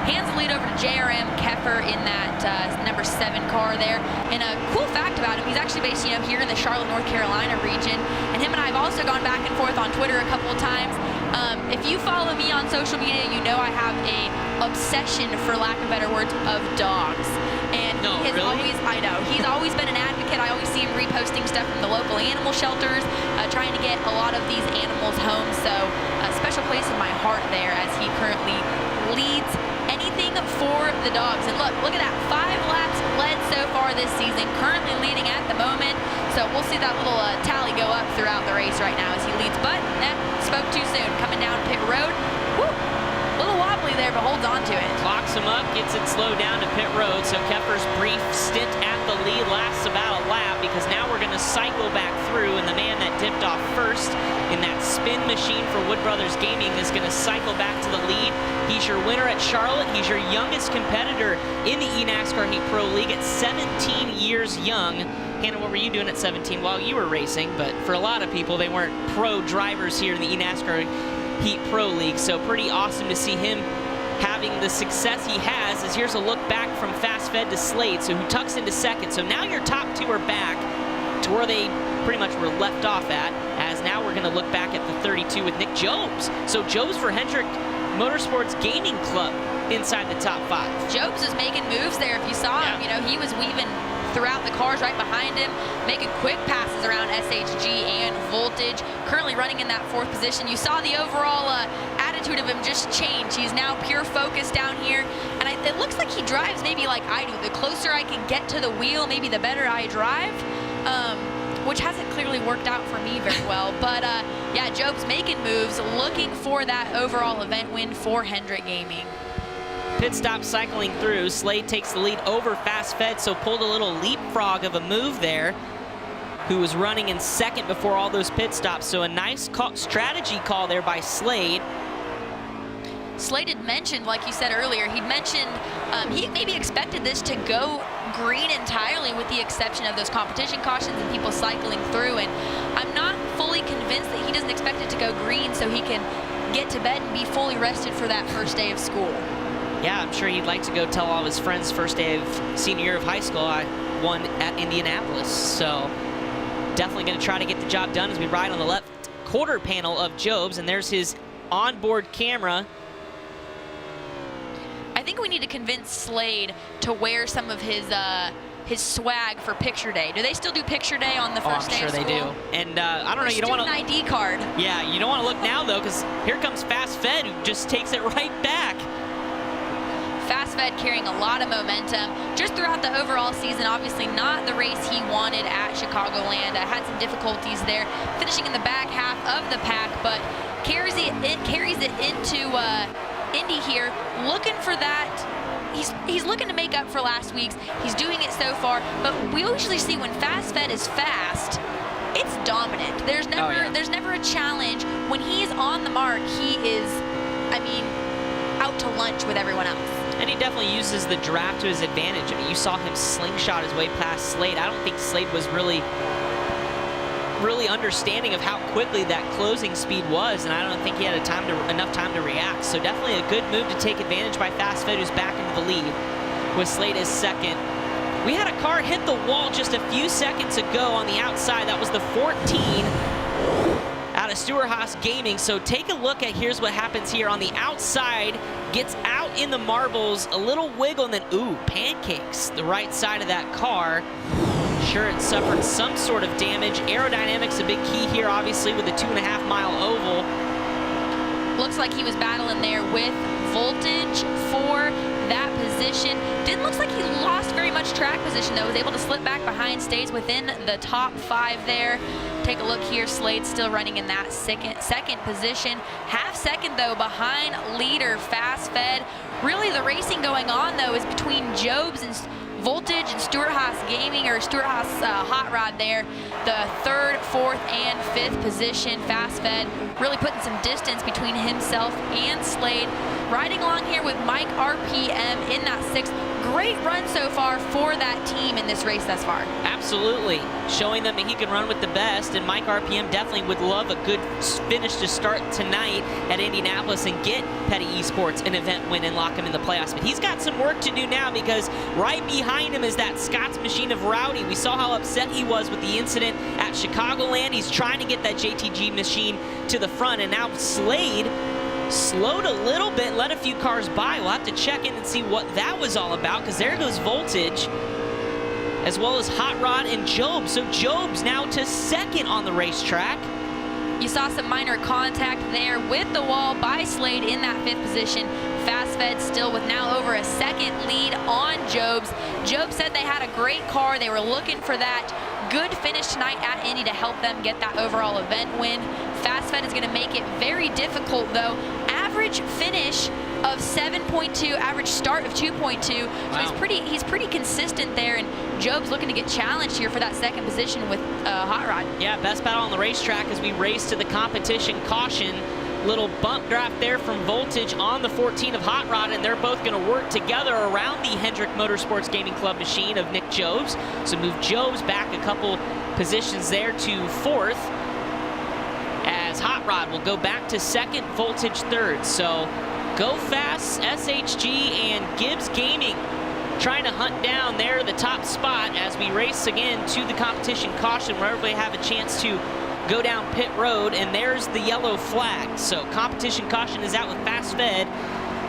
hands the lead over to JRM Kepper in that number 7 car there. And a cool fact about him, he's actually based, here in the Charlotte, North Carolina region, and him and I have also gone back and forth on Twitter a couple of times. If you follow me on social media, you know I have a obsession, for lack of better words, of dogs. And he's always been an advocate. I always see him reposting stuff from the local animal shelters, trying to get a lot of these animals home. So a special place in my heart there as he currently leads anything for the dogs. And look at that, 5 laps led so far this season, currently leading at the moment. So we'll see that little tally go up throughout the race right now as he leads. But that spoke too soon. Coming down pit road. Woo! A little wobbly there, but holds on to it. Locks him up, gets it slowed down to pit road. So Kepper's brief stint at the lead lasts about a lap, because now we're going to cycle back through, and the man that dipped off first in that spin machine for Wood Brothers Gaming is going to cycle back to the lead. He's your winner at Charlotte. He's your youngest competitor in the eNASCAR Heat Pro League at 17 years young. Hannah, what were you doing at 17? Well, you were racing, but for a lot of people, they weren't pro drivers here in the eNASCAR Heat Pro League. So pretty awesome to see him having the success he has. As here's a look back from Fast Fed to Slade, so who tucks into second. So now your top two are back to where they pretty much were left off at, as now we're going to look back at the 32 with Nick Jobs. So Jobs for Hendrick Motorsports Gaming Club inside the top 5. Jobs was making moves there. If you saw him, he was weaving throughout the cars right behind him, making quick passes around SHG and Voltage, currently running in that 4th position. You saw the overall attitude of him just change. He's now pure focus down here, and it looks like he drives maybe like I do. The closer I can get to the wheel, maybe the better I drive, which hasn't clearly worked out for me very well. But yeah, Job's making moves, looking for that overall event win for Hendrick Gaming. Pit stop cycling through. Slade takes the lead over Fast Fed, so pulled a little leapfrog of a move there, who was running in 2nd before all those pit stops. So a nice strategy call there by Slade. Slade had mentioned, like you said earlier, he'd mentioned he maybe expected this to go green entirely with the exception of those competition cautions and people cycling through. And I'm not fully convinced that he doesn't expect it to go green so he can get to bed and be fully rested for that first day of school. Yeah, I'm sure he'd like to go tell all his friends first day of senior year of high school I won at Indianapolis. So definitely going to try to get the job done as we ride on the left quarter panel of Jobs, and there's his onboard camera. I think we need to convince Slade to wear some of his swag for picture day. Do they still do picture day on the first day of school? I'm sure they do. And I don't know, you don't want to... ID card. Yeah, you don't want to look now, though, because here comes Fast Fed, who just takes it right back. Fast Fed carrying a lot of momentum just throughout the overall season. Obviously not the race he wanted at Chicagoland. Had some difficulties there, finishing in the back half of the pack, but carries it into Indy here, looking for that. He's looking to make up for last week's. He's doing it so far, but we usually see when Fast Fed is fast, it's dominant. There's never a challenge. When he's on the mark, he is, I mean, out to lunch with everyone else. And he definitely uses the draft to his advantage. I mean, you saw him slingshot his way past Slade. I don't think Slade was really understanding of how quickly that closing speed was, and I don't think he had enough time to react. So definitely a good move to take advantage by Fast Fed, who's back into the lead with Slade as 2nd. We had a car hit the wall just a few seconds ago on the outside. That was the 14 out of Stuart Haas Gaming. So take a look at, here's what happens here on the outside. Gets out in the marbles, a little wiggle, and then, ooh, pancakes the right side of that car. Sure, it suffered some sort of damage. Aerodynamics a big key here, obviously, with a 2.5-mile oval. Looks like he was battling there with Voltage for that position. Didn't look like he lost very much track position, though. Was able to slip back behind, stays within the top 5 there. Take a look here. Slade still running in that second position. Half second, though, behind leader Fast Fed. Really, the racing going on, though, is between Jobs and Voltage and Stuart Haas Gaming, or Stuart Haas Hot Rod there. The 3rd, 4th, and 5th position. Fast Fed really putting some distance between himself and Slade. Riding along here with Mike RPM in that 6th. Great run so far for that team in this race thus far. Absolutely. Showing them that he can run with the best, and Mike RPM definitely would love a good finish to start tonight at Indianapolis and get Petty Esports an event win and lock him in the playoffs. But he's got some work to do now, because right behind him is that Scott's machine of Rowdy. We saw how upset he was with the incident at Chicagoland. He's trying to get that JTG machine to the front, and now Slade slowed a little bit, let a few cars by. We'll have to check in and see what that was all about, because there goes Voltage, as well as Hot Rod and Jobs. So Jobs now to 2nd on the racetrack. You saw some minor contact there with the wall by Slade in that 5th position. Fast Fed still with now over a 2nd lead on Jobs. Jobs said they had a great car. They were looking for that good finish tonight at Indy to help them get that overall event win. Fast Fed is going to make it very difficult, though. Average finish of 7.2, average start of 2.2. So wow. He's pretty consistent there, and Job's looking to get challenged here for that 2nd position with Hot Rod. Yeah, best battle on the racetrack as we race to the competition caution. Little bump draft there from Voltage on the 14 of Hot Rod, and they're both going to work together around the Hendrick Motorsports Gaming Club machine of Nick Jobs. So move Jobs back a couple positions there to 4th, as Hot Rod will go back to 2nd, Voltage 3rd. So Go Fast, SHG, and Gibbs Gaming trying to hunt down there the top spot as we race again to the competition caution, wherever they have a chance to go down pit road, and there's the yellow flag. So competition caution is out with Fast Fed.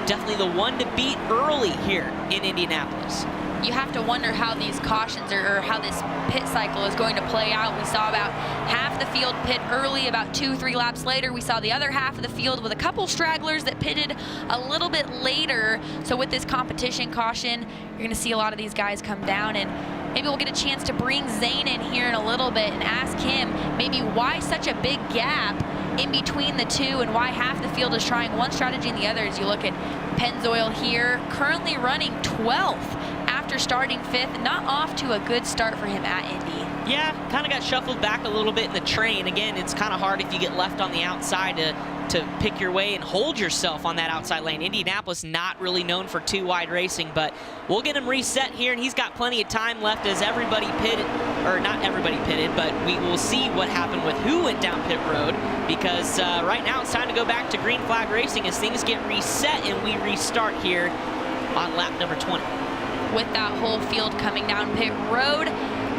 Definitely the one to beat early here in Indianapolis. you have to wonder how these cautions or how this pit cycle is going to play out. We saw about half the field pit early. About 2-3 laps later, we saw the other half of the field with a couple stragglers that pitted a little bit later. So with this competition caution, you're going to see a lot of these guys come down, and maybe we'll get a chance to bring Zane in here in a little bit and ask him maybe why such a big gap in between the two and why half the field is trying one strategy and the other. As you look at Pennzoil here, currently running 12th after starting 5th. Not off to a good start for him at Indy. Yeah, kind of got shuffled back a little bit in the train. Again, it's kind of hard if you get left on the outside to pick your way and hold yourself on that outside lane. Indianapolis not really known for too wide racing, but we'll get him reset here, and he's got plenty of time left as everybody pitted, or not everybody pitted, but we will see what happened with who went down pit road, because right now it's time to go back to green flag racing as things get reset and we restart here on lap number 20. With that whole field coming down pit road,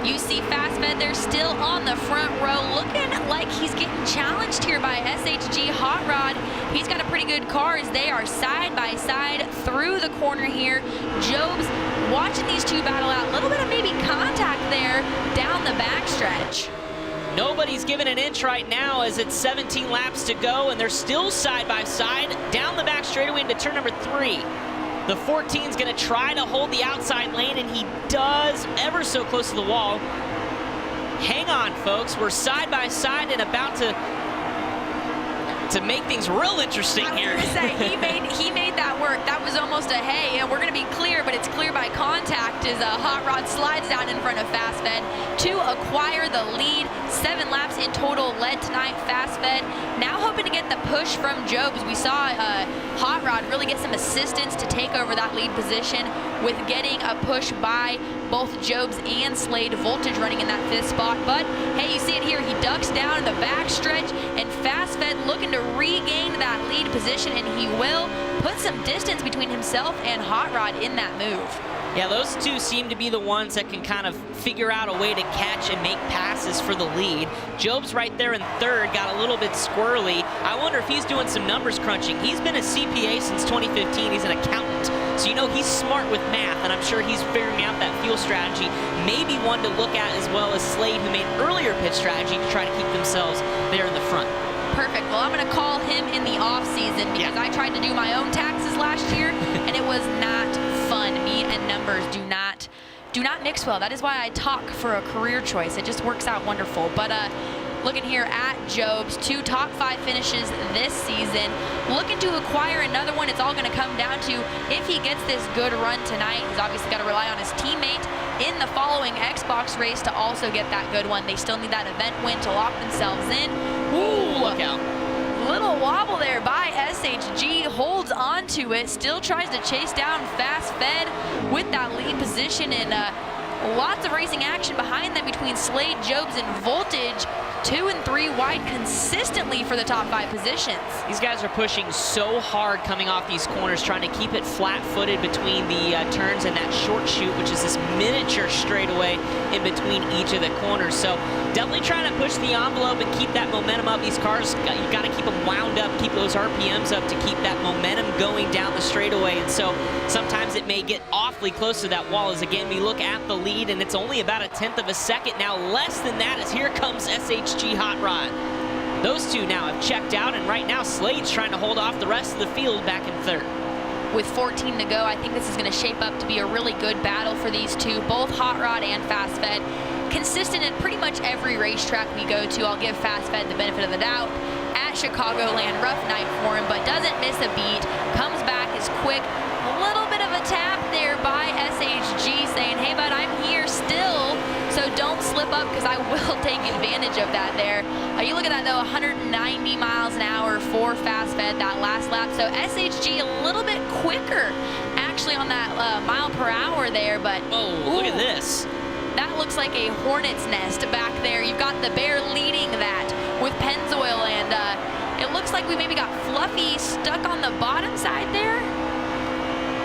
you see Fastfed there still on the front row, looking like he's getting challenged here by SHG Hot Rod. He's got a pretty good car as they are side by side through the corner here. Jobs watching these two battle out. A little bit of maybe contact there down the backstretch. Nobody's given an inch right now as it's 17 laps to go, and they're still side by side down the back straightaway into turn number 3. The 14's gonna try to hold the outside lane, and he does, ever so close to the wall. Hang on, folks, we're side by side and about to make things real interesting here. I was gonna say, he made that work. That was almost a hey, and we're gonna be clear, but it's clear by contact as Hot Rod slides down in front of Fastfed to acquire the lead. 7 laps in total led tonight. Fastfed now hoping to get the push from Jobs. We saw Hot Rod really get some assistance to take over that lead position with getting a push by both Jobs and Slade. Voltage running in that 5th spot, but hey, you see it here. He ducks down in the back stretch, and Fastfed looking to regain that lead position, and he will put some distance between himself and Hot Rod in that move. Yeah, those two seem to be the ones that can kind of figure out a way to catch and make passes for the lead. Job's right there in 3rd, got a little bit squirrely. I wonder if he's doing some numbers crunching. He's been a CPA since 2015. He's an accountant. So you know he's smart with math, and I'm sure he's figuring out that fuel strategy. Maybe one to look at as well as Slade, who made earlier pit strategy to try to keep themselves there in the front. Perfect. Well, I'm going to call him in the off season because I tried to do my own taxes last year, and it was not fun. Me and numbers do not mix well. That is why I talk for a career choice. It just works out wonderful. But looking here at Jobs, 2 top 5 finishes this season. Looking to acquire another one. It's all going to come down to if he gets this good run tonight. He's obviously got to rely on his teammate in the following Xbox race to also get that good one. They still need that event win to lock themselves in. Ooh, look out. Little wobble there by SHG, holds on to it, still tries to chase down Fastfed with that lead position, and lots of racing action behind them between Slade, Jobs, and Voltage. 2 and 3 wide consistently for the top 5 positions. These guys are pushing so hard coming off these corners, trying to keep it flat-footed between the turns and that short chute, which is this miniature straightaway in between each of the corners. So definitely trying to push the envelope and keep that momentum up. These cars, you got to keep them wound up, keep those RPMs up to keep that momentum going down the straightaway. And so sometimes it may get awfully close to that wall as, again, we look at the lead, and it's only about a 1/10 of a second now, less than that, as here comes SHG Hot Rod. Those two now have checked out, and right now Slade's trying to hold off the rest of the field back in 3rd. With 14 to go, I think this is going to shape up to be a really good battle for these two, both Hot Rod and Fastfed. Consistent in pretty much every racetrack we go to. I'll give Fastfed the benefit of the doubt. At Chicagoland, rough night for him, but doesn't miss a beat. Comes back, is quick. A little bit of a tap there by SHG saying, hey, bud, I'm here still, so don't slip up because I will take advantage of that there. You look at that, though, 190 miles an hour for Fastfed that last lap. So SHG a little bit quicker, actually, on that mile per hour there, but... Oh, look at this. That looks like a hornet's nest back there. You've got the bear leading that with Pennzoil, and it looks like we maybe got Fluffy stuck on the bottom side there.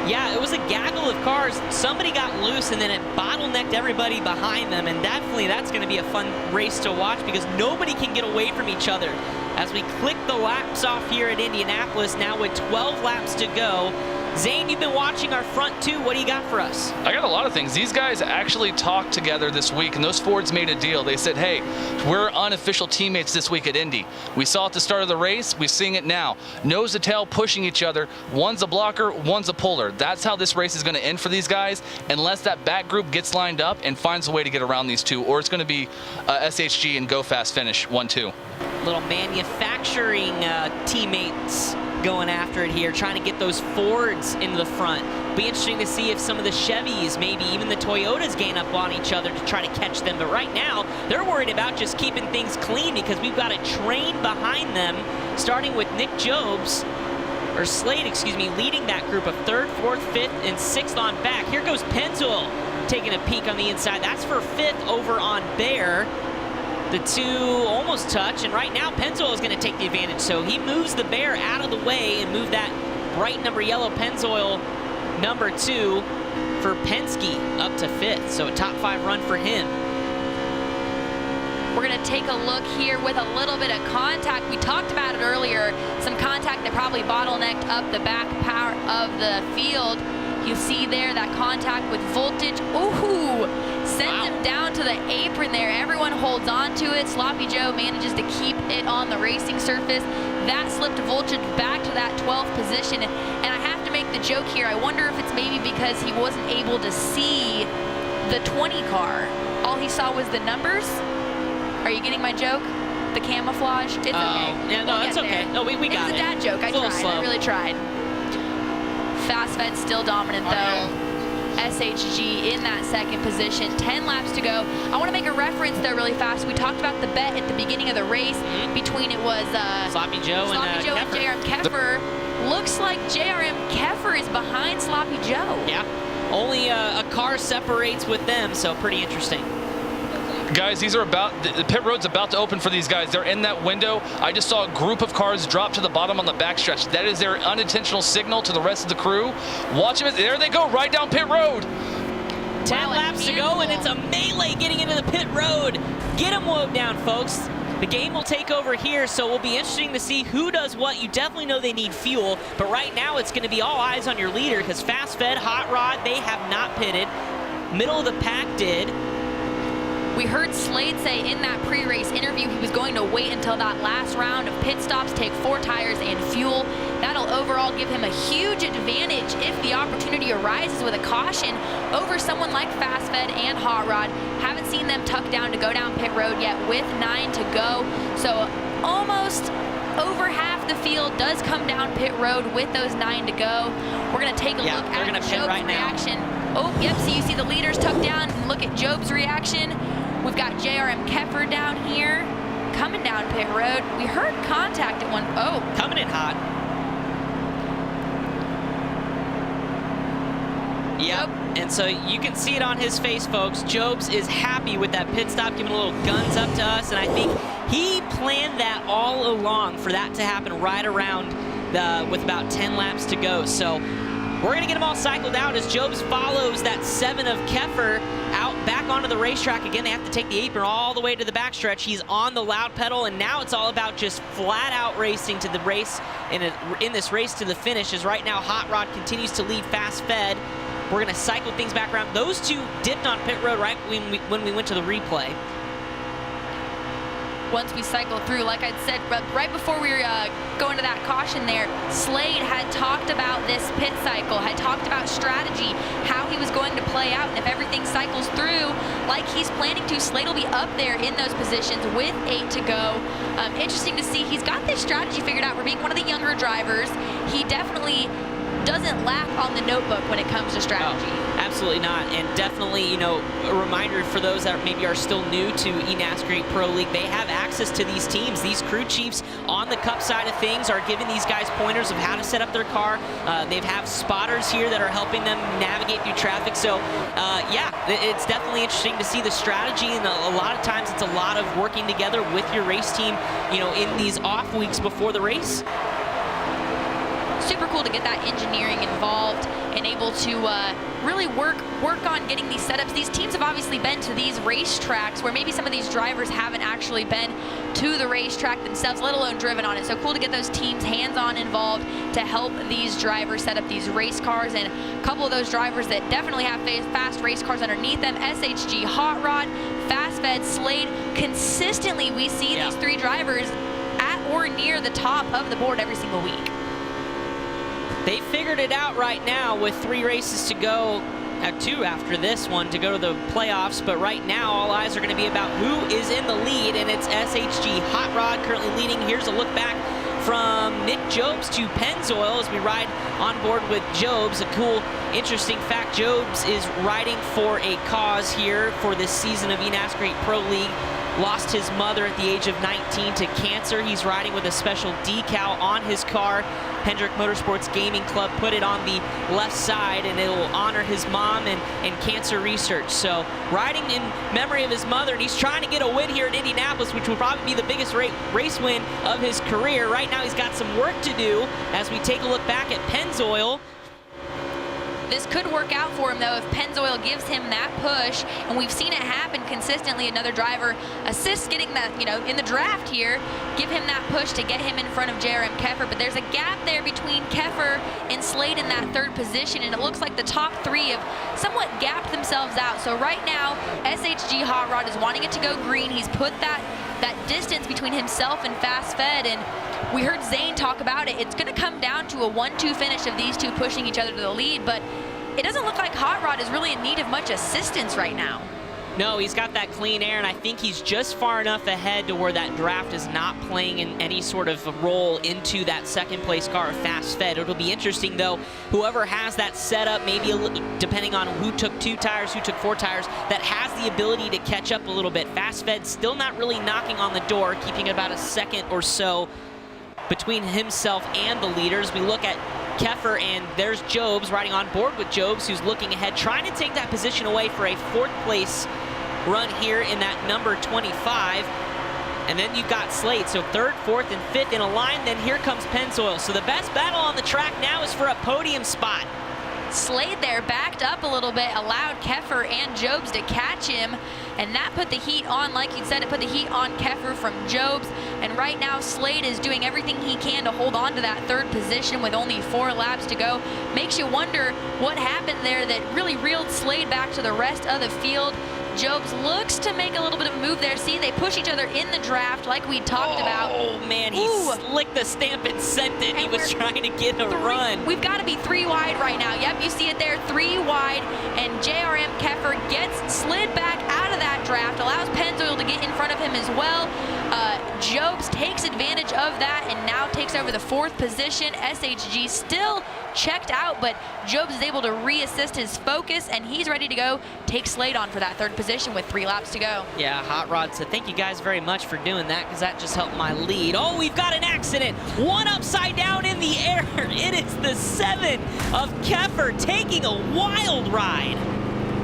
Yeah, it was a gaggle of cars. Somebody got loose, and then it bottlenecked everybody behind them, and definitely that's going to be a fun race to watch because nobody can get away from each other. As we click the laps off here at Indianapolis, now with 12 laps to go, Zane, you've been watching our front two. What do you got for us? I got a lot of things. These guys actually talked together this week, and those Fords made a deal. They said, hey, we're unofficial teammates this week at Indy. We saw at the start of the race. We're seeing it now. Nose to tail pushing each other. One's a blocker, one's a puller. That's how this race is going to end for these guys, unless that back group gets lined up and finds a way to get around these two, or it's going to be SHG and go fast finish 1-2. Little manufacturing teammates going after it here, trying to get those Fords into the front. Be interesting to see if some of the Chevys, maybe even the Toyotas, gain up on each other to try to catch them. But right now, they're worried about just keeping things clean because we've got a train behind them, starting with Nick Jobs, or Slade, excuse me, leading that group of 3rd, 4th, 5th, and 6th on back. Here goes Pennzoil taking a peek on the inside. That's for 5th over on Bear. The two almost touch, and right now Pennzoil is going to take the advantage. So he moves the Bear out of the way and move that bright number yellow Pennzoil number 2 for Penske up to 5th. So a top 5 run for him. We're going to take a look here with a little bit of contact. We talked about it earlier. Some contact that probably bottlenecked up the back power of the field. You see there that contact with Voltage. Ooh, sends him down to the apron there. Everyone holds on to it. Sloppy Joe manages to keep it on the racing surface. That slipped Voltage back to that 12th position. And I have to make the joke here. I wonder if it's maybe because he wasn't able to see the 20 car. All he saw was the numbers. Are you getting my joke? The camouflage? It's okay. Yeah, no, that's okay. No, we got it. It's a dad joke. I tried. I really tried. Fast Fed still dominant though. SHG in that 2nd position. 10 laps to go. I want to make a reference though really fast. We talked about the bet at the beginning of the race between it was Sloppy Joe and JRM Keffer. Looks like JRM Keffer is behind Sloppy Joe. Yeah. Only a car separates with them, so pretty interesting. Guys, the pit road's about to open for these guys. They're in that window. I just saw a group of cars drop to the bottom on the backstretch. That is their unintentional signal to the rest of the crew. Watch them. There they go, right down pit road. 10 laps to go, and it's a melee getting into the pit road. Get them woed down, folks. The game will take over here, so it will be interesting to see who does what. You definitely know they need fuel, but right now it's going to be all eyes on your leader because Fast Fed, Hot Rod, they have not pitted. Middle of the pack did. We heard Slade say in that pre-race interview he was going to wait until that last round of pit stops, take 4 tires and fuel. That'll overall give him a huge advantage if the opportunity arises with a caution over someone like Fast Fed and Hot Rod. Haven't seen them tuck down to go down pit road yet with 9 to go. So almost over half the field does come down pit road with those 9 to go. We're going to take a look at Job's reaction. Oh, yep, so you see the leaders tuck down and look at Job's reaction. We've got JRM Keffer down here, coming down pit road. We heard contact at one. Oh, coming in hot. Yep, and so you can see it on his face, folks. Jobs is happy with that pit stop, giving a little guns up to us, and I think he planned that all along for that to happen right around with about 10 laps to go. So we're going to get them all cycled out as Jobs follows that 7 of Keffer out back onto the racetrack. Again, they have to take the apron all the way to the backstretch. He's on the loud pedal, and now it's all about just flat-out racing to the race in this race to the finish, as right now Hot Rod continues to lead Fast Fed. We're going to cycle things back around. Those two dipped on pit road right when we went to the replay. Once we cycle through, like I'd said, right before we were going to that caution there, Slade had talked about this pit cycle, had talked about strategy, how he was going to play out, and if everything cycles through like he's planning to, Slade will be up there in those positions with 8 to go. Interesting to see, he's got this strategy figured out. For being one of the younger drivers, he definitely doesn't lack on the notebook when it comes to strategy. Oh, absolutely not, and definitely, you know, a reminder for those that maybe are still new to eNASCAR Pro League, they have access to these teams. These crew chiefs on the cup side of things are giving these guys pointers of how to set up their car. They have spotters here that are helping them navigate through traffic. So, yeah, it's definitely interesting to see the strategy, and a lot of times it's a lot of working together with your race team, you know, in these off weeks before the race. Super cool to get that engineering involved. and able to really work on getting these setups. These teams have obviously been to these racetracks where maybe some of these drivers haven't actually been to the racetrack themselves, let alone driven on it. So cool to get those teams hands-on involved to help these drivers set up these race cars, and a couple of those drivers that definitely have fast race cars underneath them, SHG, Hot Rod, Fast Fed, Slade. Consistently we see these three drivers at or near the top of the board every single week. They figured it out right now with 3 races to go, 2 after this one to go to the playoffs, but right now all eyes are going to be about who is in the lead, and it's SHG Hot Rod currently leading. Here's a look back from Nick Jobs to Pennzoil as we ride on board with Jobs. A cool, interesting fact, Jobs is riding for a cause here for this season of eNASCAR Pro League. Lost his mother at the age of 19 to cancer. He's riding with a special decal on his car. Hendrick Motorsports Gaming Club put it on the left side, and it will honor his mom and cancer research. So riding in memory of his mother, and he's trying to get a win here at Indianapolis, which will probably be the biggest race win of his career. Right now he's got some work to do as we take a look back at Pennzoil. This could work out for him, though, if Pennzoil gives him that push, and we've seen it happen consistently. Another driver assists getting that, in the draft here, give him that push to get him in front of JRM Keffer, but there's a gap there between Keffer and Slade in that 3rd position, and it looks like the top 3 have somewhat gapped themselves out. So right now, SHG Hot Rod is wanting it to go green. He's put that distance between himself and Fast Fed, and we heard Zane talk about it. It's going to come down to a 1-2 finish of these two pushing each other to the lead, but it doesn't look like Hot Rod is really in need of much assistance right now. No, he's got that clean air, and I think he's just far enough ahead to where that draft is not playing in any sort of role into that 2nd place car of Fast Fed. It'll be interesting, though, whoever has that setup, maybe depending on who took 2 tires, who took 4 tires, that has the ability to catch up a little bit. Fast Fed still not really knocking on the door, keeping about a second or so between himself and the leaders. We look at Keffer, and there's Jobs riding on board with Jobs, who's looking ahead, trying to take that position away for a 4th place run here in that number 25. And then you've got Slade, so 3rd, 4th, and 5th in a line. Then here comes Pennzoil. So the best battle on the track now is for a podium spot. Slade there backed up a little bit, allowed Keffer and Jobs to catch him, and that put the heat on. Like you said, it put the heat on Keffer from Jobs, and right now Slade is doing everything he can to hold on to that 3rd position with only 4 laps to go. Makes you wonder what happened there that really reeled Slade back to the rest of the field. Jobs looks to make a little bit of a move there. See, they push each other in the draft like we talked about. Oh, man, he slicked the stamp and sent it. He was trying to get a run. We've got to be 3 wide right now. Yep, you see it there, 3 wide, and JRM Keffer gets slid back out of that draft, allows Pennzoil to get in front of him as well. Jobs takes advantage of that and now takes over the 4th position. SHG still checked out, but Jobs is able to reassist his focus, and he's ready to go take Slade on for that 3rd position with 3 laps to go. Yeah, Hot Rod said, thank you guys very much for doing that, because that just helped my lead. Oh, we've got an accident. One upside down in the air. It is the 7 of Keffer taking a wild ride.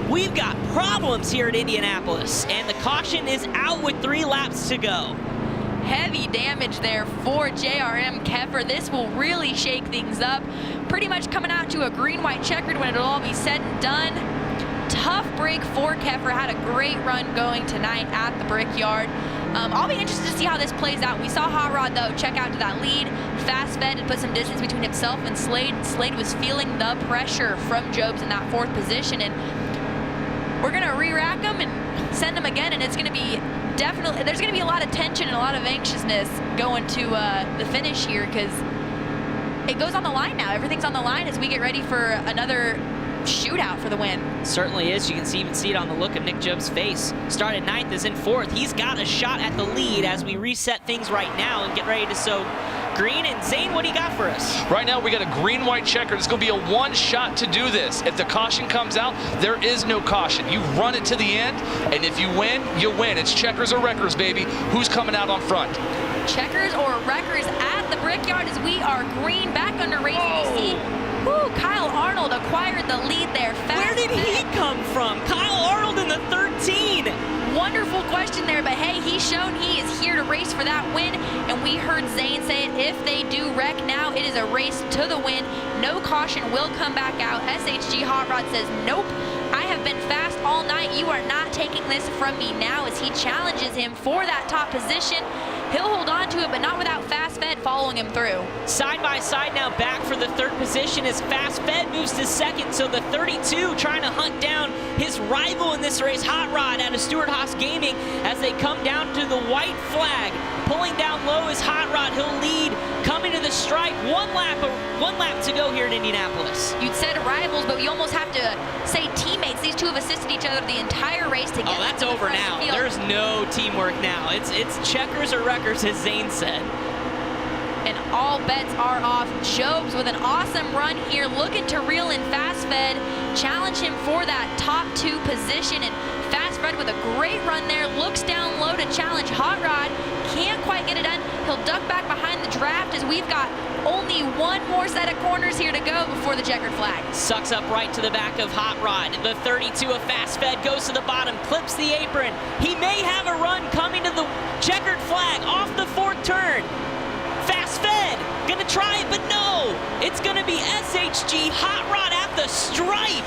We've got problems here at Indianapolis, and the caution is out with 3 laps to go. Heavy damage there for JRM Keffer. This will really shake things up. Pretty much coming out to a green-white checkered when it'll all be said and done. Tough break for Keffer. Had a great run going tonight at the Brickyard. I'll be interested to see how this plays out. We saw Hot Rod, though, check out to that lead. Fast Fed and put some distance between himself and Slade. Slade was feeling the pressure from Jobs in that 4th position, and we're going to re-rack him and send him again, and it's going to be definitely, there's going to be a lot of tension and a lot of anxiousness going to the finish here, because it goes on the line now. Everything's on the line as we get ready for another shootout for the win. Certainly is. You can even see it on the look of Nick Jobs' face. Started 9th, is in 4th. He's got a shot at the lead as we reset things right now and get ready to sow green. And Zane, what do you got for us? Right now we got a green-white checker. It's going to be a 1 shot to do this. If the caution comes out, there is no caution. You run it to the end, and if you win, you win. It's checkers or wreckers, baby. Who's coming out on front? Checkers or wreckers at the Brickyard as we are green back under racing. You see, Kyle Arnold acquired the lead there. Where did he come from? Kyle Arnold in the 13. Wonderful question there, but hey, he's shown he is here to race for that win, and we heard Zane say it, if they do wreck now, it is a race to the win. No caution will come back out. SHG Hot Rod says, nope, I have been fast all night. You are not taking this from me now, as he challenges him for that top position. He'll hold on to it, but not without Fast Fed following him through. Side by side now, back for the third position as Fast Fed moves to second. So the 32 trying to hunt down his rival in this race, Hot Rod out of Stuart Haas Gaming, as they come down to the white flag. Pulling down low is Hot Rod. He'll lead, coming to the stripe. One lap to go here in Indianapolis. You'd said rivals, but we almost have to say teammates. These two have assisted each other the entire race together. Oh, that's over now. There's no teamwork now. It's checkers or wreckers, as Zane said. And all bets are off. Jobs with an awesome run here, looking to reel in Fast Fed, challenge him for that top 2 position. And Fast Fed with a great run there, looks down low to challenge Hot Rod. Can't quite get it done. He'll duck back behind the draft, as we've got only one more set of corners here to go before the checkered flag. Sucks up right to the back of Hot Rod. The 32 of Fast Fed goes to the bottom, clips the apron. He may have a run coming to the checkered flag off the 4th turn. Fast Fed gonna try it, but no! It's gonna be SHG Hot Rod at the stripe.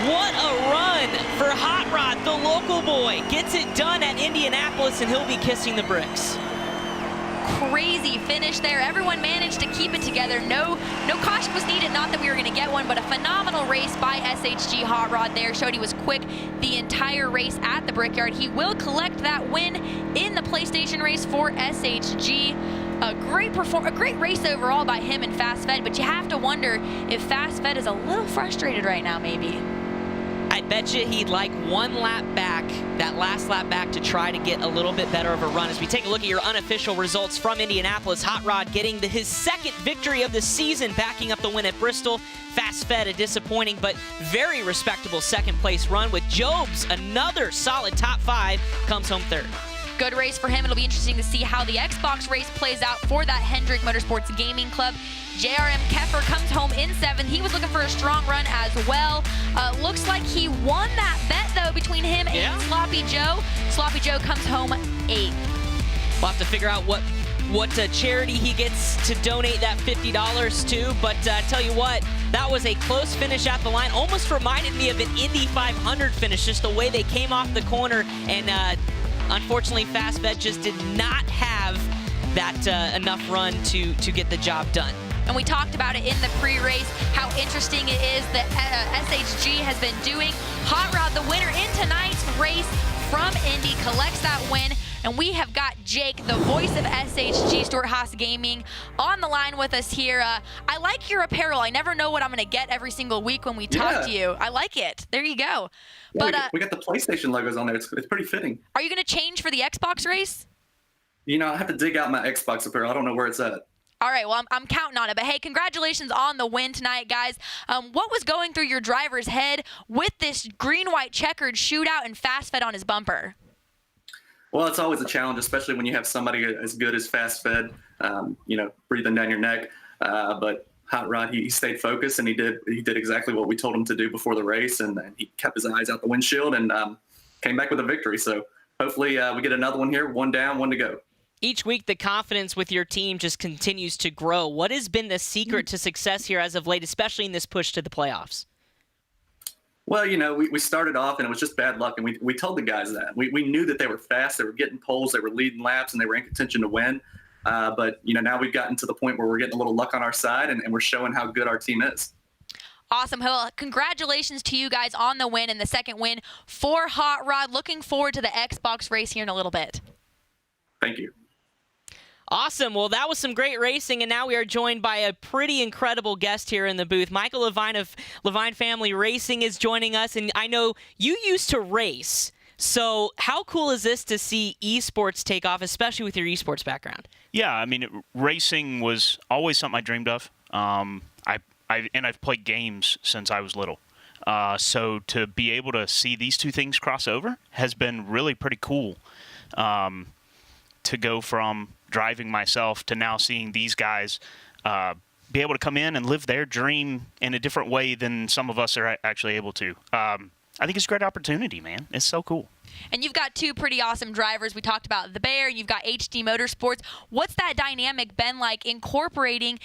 What a run for Hot Rod, the local boy. Gets it done at Indianapolis, and he'll be kissing the bricks. Crazy finish there. Everyone managed to keep it together. No caution was needed. Not that we were going to get one, but a phenomenal race by SHG Hot Rod there. Showed he was quick the entire race at the Brickyard. He will collect that win in the PlayStation race for SHG. A great race overall by him and Fast Fed, but you have to wonder if Fast Fed is a little frustrated right now, maybe. I bet you he'd like one lap back, that last lap back, to try to get a little bit better of a run. As we take a look at your unofficial results from Indianapolis, Hot Rod getting his 2nd victory of the season, backing up the win at Bristol. Fast Fed, a disappointing but very respectable 2nd place run, with Jobs, another solid top 5, comes home 3rd. Good race for him. It'll be interesting to see how the Xbox race plays out for that Hendrick Motorsports Gaming Club. JRM Keffer comes home in 7th. He was looking for a strong run as well. Looks like he won that bet, though, between him and Sloppy Joe. Sloppy Joe comes home 8th. We'll have to figure out what charity he gets to donate that $50 to, but tell you what, that was a close finish at the line. Almost reminded me of an Indy 500 finish, just the way they came off the corner, and unfortunately, Fast Fed just did not have that enough run to get the job done. And we talked about it in the pre-race, how interesting it is that SHG has been doing. Hot Rod, the winner in tonight's race from Indy, collects that win. And we have got Jake, the voice of SHG, Stuart Haas Gaming, on the line with us here. I like your apparel. I never know what I'm going to get every single week when we talk to you. I like it. There you go. Yeah, but we got the PlayStation logos on there. It's pretty fitting. Are you going to change for the Xbox race? You know, I have to dig out my Xbox apparel. I don't know where it's at. All right, well, I'm counting on it. But, hey, congratulations on the win tonight, guys. What was going through your driver's head with this green-white checkered shootout and Fast Fed on his bumper? Well, it's always a challenge, especially when you have somebody as good as Fast Fed, breathing down your neck. But Hot Rod, he stayed focused, and he did exactly what we told him to do before the race, and he kept his eyes out the windshield and came back with a victory. So hopefully we get another one here, 1 down, 1 to go. Each week, the confidence with your team just continues to grow. What has been the secret to success here as of late, especially in this push to the playoffs? Well, we started off, and it was just bad luck, and we told the guys that. We knew that they were fast, they were getting poles, they were leading laps, and they were in contention to win. But now we've gotten to the point where we're getting a little luck on our side, and we're showing how good our team is. Awesome. Well, congratulations to you guys on the win and the 2nd win for Hot Rod. Looking forward to the Xbox race here in a little bit. Thank you. Awesome. Well, that was some great racing, and now we are joined by a pretty incredible guest here in the booth. Michael Levine of Levine Family Racing is joining us, and I know you used to race. So how cool is this to see esports take off, especially with your esports background? Yeah, I mean, racing was always something I dreamed of. I've played games since I was little. So to be able to see these two things cross over has been really pretty cool. To go from driving myself to now seeing these guys be able to come in and live their dream in a different way than some of us are actually able to. I think it's a great opportunity, man. It's so cool. And you've got two pretty awesome drivers. We talked about the Bear. You've got HD Motorsports. What's that dynamic been like incorporating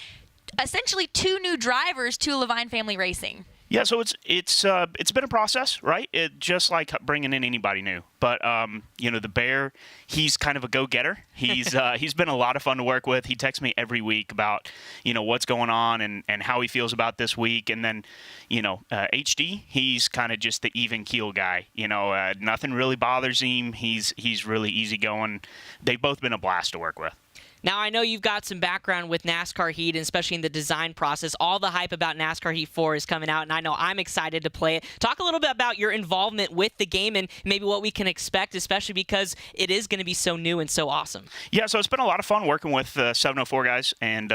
essentially two new drivers to Levine Family Racing? Yeah, so it's been a process, right? It just like bringing in anybody new. But the Bear, he's kind of a go-getter. He's been a lot of fun to work with. He texts me every week about what's going on and how he feels about this week. And then HD, he's kind of just the even keel guy. Nothing really bothers him. He's really easygoing. They've both been a blast to work with. Now, I know you've got some background with NASCAR Heat, and especially in the design process. All the hype about NASCAR Heat 4 is coming out, and I know I'm excited to play it. Talk a little bit about your involvement with the game and maybe what we can expect, especially because it is going to be so new and so awesome. Yeah, so it's been a lot of fun working with 704 guys and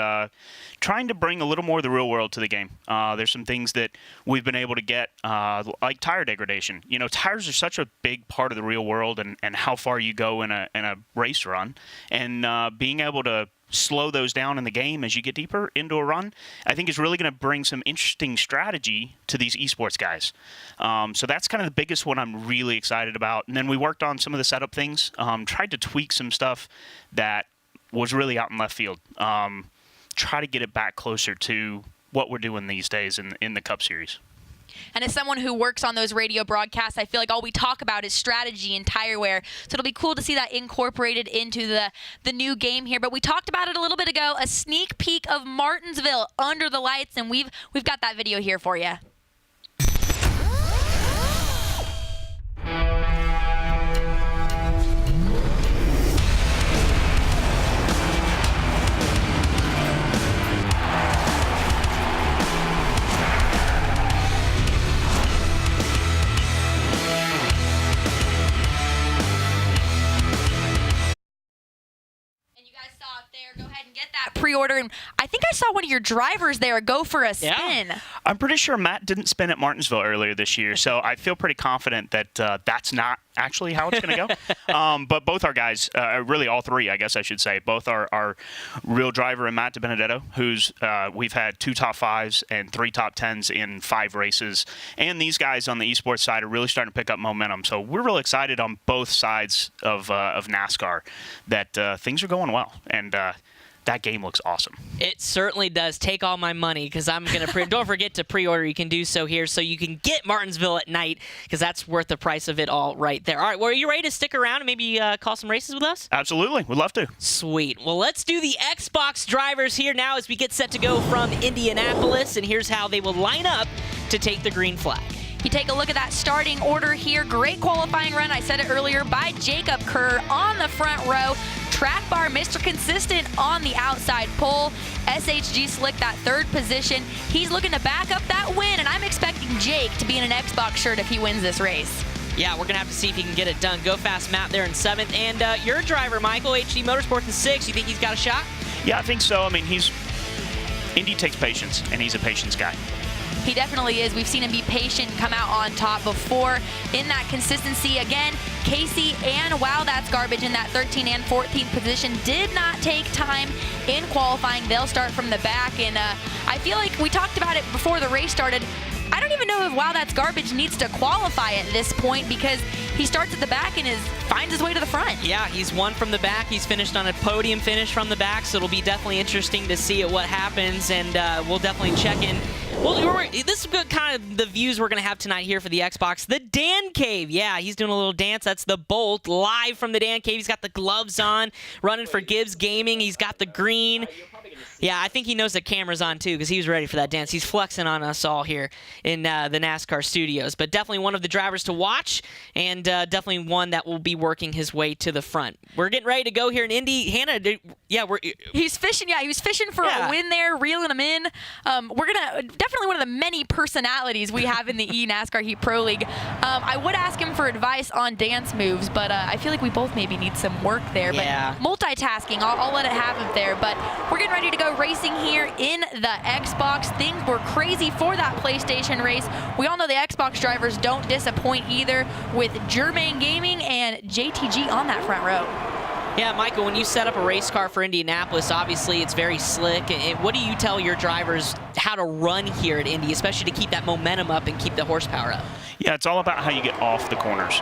trying to bring a little more of the real world to the game. There's some things that we've been able to get, like tire degradation. Tires are such a big part of the real world and how far you go in a race run. And being able to slow those down in the game as you get deeper into a run, I think is really going to bring some interesting strategy to these esports guys. So that's kind of the biggest one I'm really excited about. And then we worked on some of the setup things, tried to tweak some stuff that was really out in left field. Try to get it back closer to what we're doing these days in the Cup Series. And as someone who works on those radio broadcasts, I feel like all we talk about is strategy and tire wear. So it'll be cool to see that incorporated into the new game here. But we talked about it a little bit ago, a sneak peek of Martinsville under the lights, and we've got that video here for you. Go ahead and get that pre-order. And I think I saw one of your drivers there go for a spin. Yeah. I'm pretty sure Matt didn't spin at Martinsville earlier this year, so I feel pretty confident that that's not actually how it's going to go. But both our guys, really all three, I guess I should say, both our real driver and Matt DiBenedetto, who's we've had 2 top 5s and 3 top 10s in 5 races. And these guys on the esports side are really starting to pick up momentum. So we're really excited on both sides of NASCAR that things are going well. And that game looks awesome. It certainly does. Take all my money because I'm going to don't forget to pre-order. You can do so here so you can get Martinsville at night because that's worth the price of it all right there. All right, well, are you ready to stick around and maybe call some races with us? Absolutely. We'd love to. Sweet. Well, let's do the Xbox drivers here now as we get set to go from Indianapolis, and here's how they will line up to take the green flag. You take a look at that starting order here. Great qualifying run, I said it earlier, by Jacob Kerr on the front row. Track bar, Mr. Consistent on the outside pole. SHG Slick, that 3rd position. He's looking to back up that win, and I'm expecting Jake to be in an Xbox shirt if he wins this race. Yeah, we're going to have to see if he can get it done. Go Fast Matt there in 7th. And your driver, Michael, HD Motorsports in 6th. You think he's got a shot? Yeah, I think so. I mean, Indy takes patience, and he's a patience guy. He definitely is. We've seen him be patient and come out on top before in that consistency. Again, Casey and Wow That's Garbage in that 13th and 14th position did not take time in qualifying. They'll start from the back, and I feel like we talked about it before the race started. I don't even know if Wow That's Garbage needs to qualify at this point because he starts at the back and finds his way to the front. Yeah, he's won from the back. He's finished on a podium finish from the back, so it'll be definitely interesting to see what happens, and we'll definitely check in. Well, this is kind of the views we're going to have tonight here for the Xbox. The Dan Cave. Yeah, he's doing a little dance. That's the Bolt live from the Dan Cave. He's got the gloves on, running for Gibbs Gaming. He's got the green. Yeah, I think he knows the camera's on, too, because he was ready for that dance. He's flexing on us all here in the NASCAR studios. But definitely one of the drivers to watch, and definitely one that will be working his way to the front. We're getting ready to go here in Indy. Hannah, he's fishing. Yeah, he was fishing for a win there, reeling him in. We're going to definitely one of the many personalities we have in the eNASCAR Heat Pro League. I would ask him for advice on dance moves, but I feel like we both maybe need some work there. Yeah. But multitasking, I'll let it have him there. But we're getting ready to go racing here in the Xbox. Things were crazy for that PlayStation race. We all know the Xbox drivers don't disappoint either with Germain Gaming and JTG on that front row. Yeah, Michael, when you set up a race car for Indianapolis, obviously it's very slick. And what do you tell your drivers how to run here at Indy, especially to keep that momentum up and keep the horsepower up? Yeah, it's all about how you get off the corners.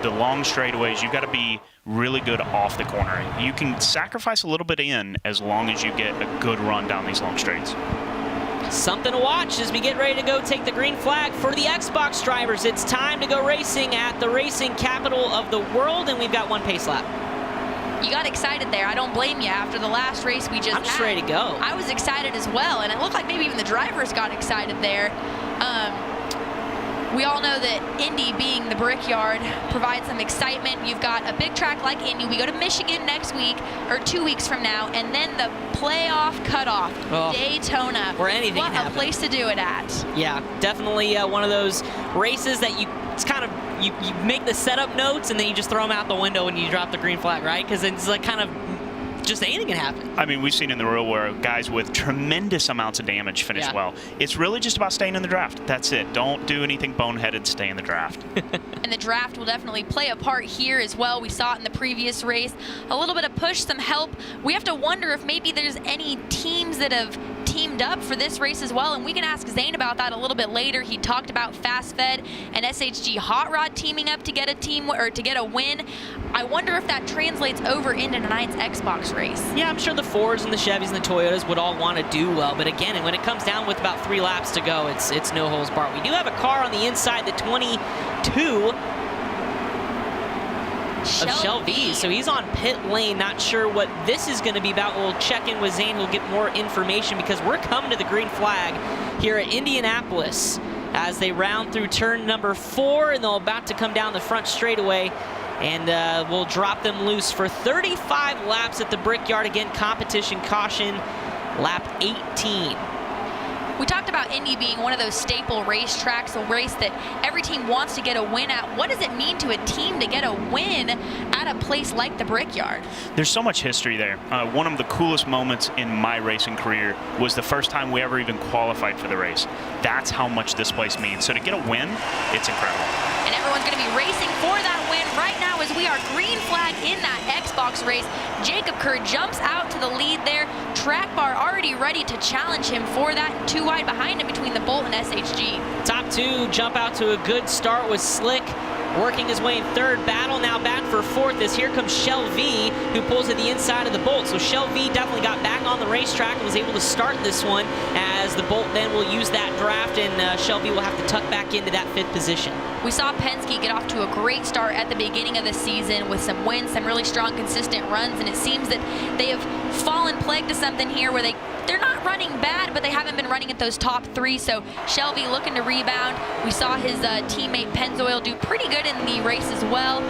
The long straightaways, you've got to be really good off the corner. You can sacrifice a little bit in as long as you get a good run down these long straights. Something to watch as we get ready to go take the green flag for the Xbox drivers. It's time to go racing at the racing capital of the world, and we've got one pace lap. You got excited there. I don't blame you. After the last race we just I'm just ready to go. I was excited as well, and it looked like maybe even the drivers got excited there. We all know that Indy, being the Brickyard, provides some excitement. You've got a big track like Indy. We go to Michigan next week, or 2 weeks from now, and then the playoff cutoff, Daytona. Where anything What can happen. a place to do it at. Yeah, definitely one of those races that it's kind of, you make the setup notes and then you just throw them out the window when you drop the green flag, right? Because it's like kind of just anything can happen. I mean, we've seen in the real world guys with tremendous amounts of damage finish well. It's really just about staying in the draft. That's it. Don't do anything boneheaded. Stay in the draft. And the draft will definitely play a part here as well. We saw it in the previous race. A little bit of push, some help. We have to wonder if maybe there's any teams that have teamed up for this race as well, and we can ask Zane about that a little bit later. He talked about Fast Fed and SHG Hot Rod teaming up to get a win. I wonder if that translates over into tonight's Xbox race. Yeah, I'm sure the Fords and the Chevys and the Toyotas would all want to do well, but again, when it comes down with about 3 laps to go, it's no holds barred. We do have a car on the inside, the 22 of Shelby, so he's on pit lane. Not sure what this is going to be about. We'll check in with Zane. We'll get more information because we're coming to the green flag here at Indianapolis as they round through turn number 4, and they're about to come down the front straightaway. And we'll drop them loose for 35 laps at the Brickyard. Again, competition caution, lap 18. We talked about Indy being one of those staple racetracks, a race that every team wants to get a win at. What does it mean to a team to get a win at a place like the Brickyard? There's so much history there. One of the coolest moments in my racing career was the first time we ever even qualified for the race. That's how much this place means. So to get a win, it's incredible. And everyone's going to be racing for that win right now as we are green flag in that Xbox race. Jacob Kerr jumps out to the lead there. Track bar already ready to challenge him for that. 2 wide behind him between the Bolt and SHG. Top 2 jump out to a good start with Slick, working his way in 3rd. Battle now back for 4th as here comes Shelby, who pulls at the inside of the Bolt. So Shelby definitely got back on the racetrack and was able to start this one, as the Bolt then will use that draft, and Shelby will have to tuck back into that 5th position. We saw Penske get off to a great start at the beginning of the season with some wins, some really strong, consistent runs, and it seems that they have fallen plague to something here where they're not running bad, but they haven't been running at those top 3. So Shelby looking to rebound. We saw his teammate Pennzoil do pretty good in the race as well.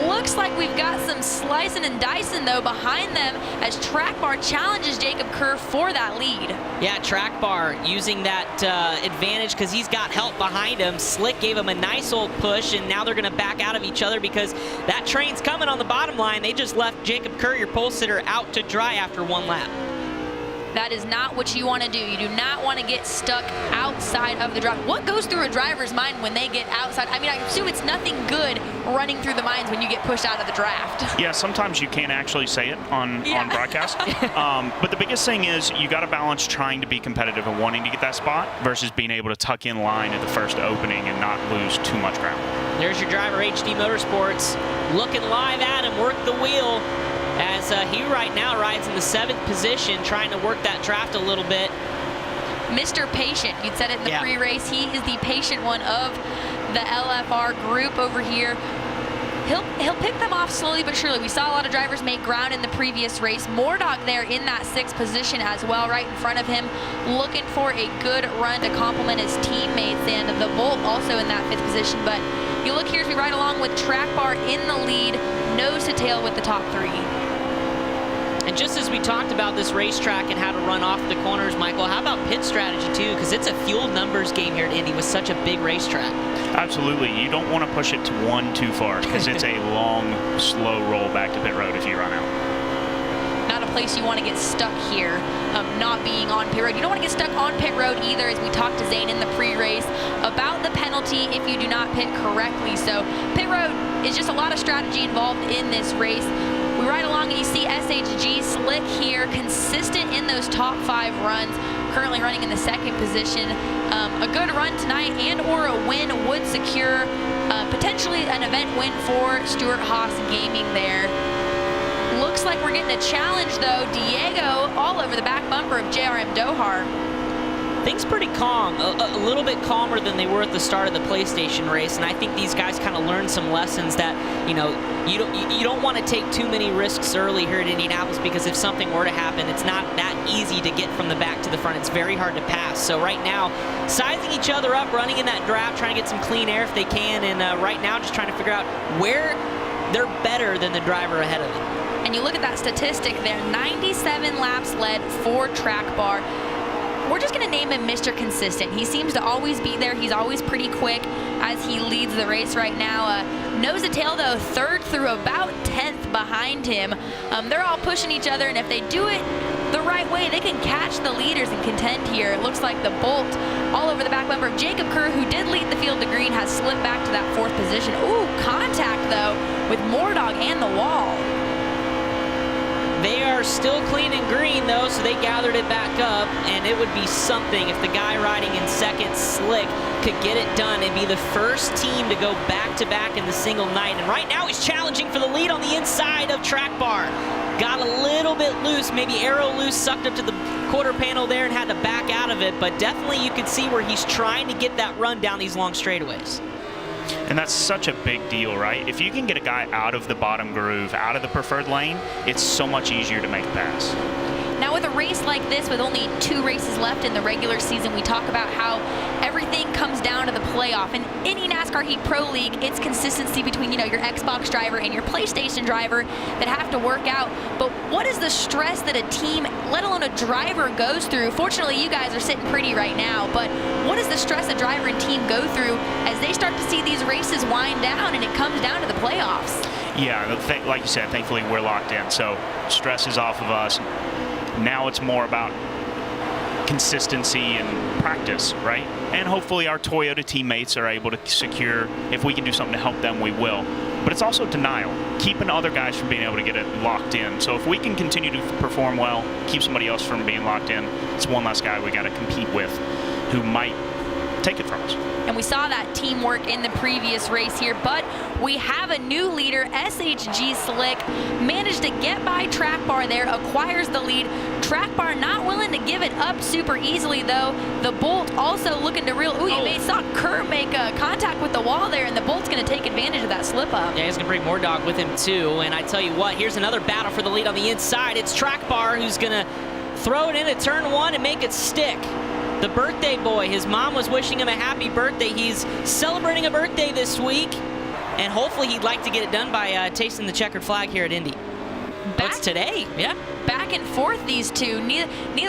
Looks like we've got some slicing and dicing though behind them as Track Bar challenges Jacob Kerr for that lead. Yeah, Track Bar using that advantage because he's got help behind him. Slick gave him a nice old push, and now they're going to back out of each other because that train's coming on the bottom line. They just left Jacob Kerr, your pole sitter, out to dry after 1 lap. That is not what you want to do. You do not want to get stuck outside of the draft. What goes through a driver's mind when they get outside? I mean, I assume it's nothing good running through the minds when you get pushed out of the draft. Yeah, sometimes you can't actually say it on broadcast. But the biggest thing is you got to balance trying to be competitive and wanting to get that spot versus being able to tuck in line at the first opening and not lose too much ground. There's your driver, HD Motorsports, looking live at him, work the wheel, as he right now rides in the 7th position, trying to work that draft a little bit. Mr. Patient, you'd said it in the pre-race. He is the patient one of the LFR group over here. He'll pick them off slowly but surely. We saw a lot of drivers make ground in the previous race. Mordog there in that 6th position as well, right in front of him, looking for a good run to complement his teammates, and the Bolt also in that 5th position. But you look here as we ride along with Track Bar in the lead, nose to tail with the top 3. And just as we talked about this racetrack and how to run off the corners, Michael, how about pit strategy too? Because it's a fuel numbers game here at Indy with such a big racetrack. Absolutely. You don't want to push it to 1 too far because it's a long, slow roll back to pit road if you run out. Not a place you want to get stuck here, not being on pit road. You don't want to get stuck on pit road either, as we talked to Zane in the pre-race about the penalty if you do not pit correctly. So pit road is just a lot of strategy involved in this race. We ride along and you see SHG Slick here, consistent in those top 5 runs, currently running in the 2nd position. A good run tonight and or a win would secure potentially an event win for Stuart Haas Gaming there. Looks like we're getting a challenge though. Diego all over the back bumper of JRM Dohar. Things pretty calm, a little bit calmer than they were at the start of the PlayStation race, and I think these guys kind of learned some lessons that, you know, you don't want to take too many risks early here at Indianapolis, because if something were to happen, it's not that easy to get from the back to the front. It's very hard to pass. So right now, sizing each other up, running in that draft, trying to get some clean air if they can, and right now just trying to figure out where they're better than the driver ahead of them. And you look at that statistic there, 97 laps led for Track Bar. We're just going to name him Mr. Consistent. He seems to always be there. He's always pretty quick as he leads the race right now. Nose to tail, though, 3rd through about 10th behind him. They're all pushing each other, and if they do it the right way, they can catch the leaders and contend here. It looks like the Bolt all over the back bumper of Jacob Kerr, who did lead the field to green, has slipped back to that 4th position. Ooh, contact, though, with Mordog and the wall. They are still clean and green, though, so they gathered it back up, and it would be something if the guy riding in 2nd, Slick, could get it done and be the first team to go back-to-back in the single night. And right now he's challenging for the lead on the inside of Track Bar. Got a little bit loose, maybe arrow loose, sucked up to the quarter panel there and had to back out of it, but definitely you could see where he's trying to get that run down these long straightaways. And that's such a big deal, right? If you can get a guy out of the bottom groove, out of the preferred lane, it's so much easier to make a pass. Now with a race like this, with only 2 races left in the regular season, we talk about how everything comes down to the playoff. In any NASCAR Heat Pro League, it's consistency between, you know, your Xbox driver and your PlayStation driver that have to work out. But what is the stress that a team, let alone a driver, goes through? Fortunately, you guys are sitting pretty right now, but what is the stress a driver and team go through as they start to see these races wind down and it comes down to the playoffs? Yeah, like you said, thankfully we're locked in, so stress is off of us. Now it's more about consistency and practice, right? And hopefully our Toyota teammates are able to secure, if we can do something to help them, we will. But it's also denial, keeping other guys from being able to get it locked in. So if we can continue to perform well, keep somebody else from being locked in, it's one less guy we got to compete with who might take it from us. And we saw that teamwork in the previous race here, but we have a new leader. SHG Slick managed to get by Track Bar there, acquires the lead. Track Bar not willing to give it up super easily, though. The Bolt also looking to saw Kerr make contact with the wall there, and the Bolt's going to take advantage of that slip up. Yeah, he's going to bring Mordog with him, too. And I tell you what, here's another battle for the lead on the inside. It's Track Bar who's going to throw it in at turn 1 and make it stick. The birthday boy, his mom was wishing him a happy birthday. He's celebrating a birthday this week, and hopefully he'd like to get it done by tasting the checkered flag here at Indy. That's today, yeah. Back and forth, these two. Neither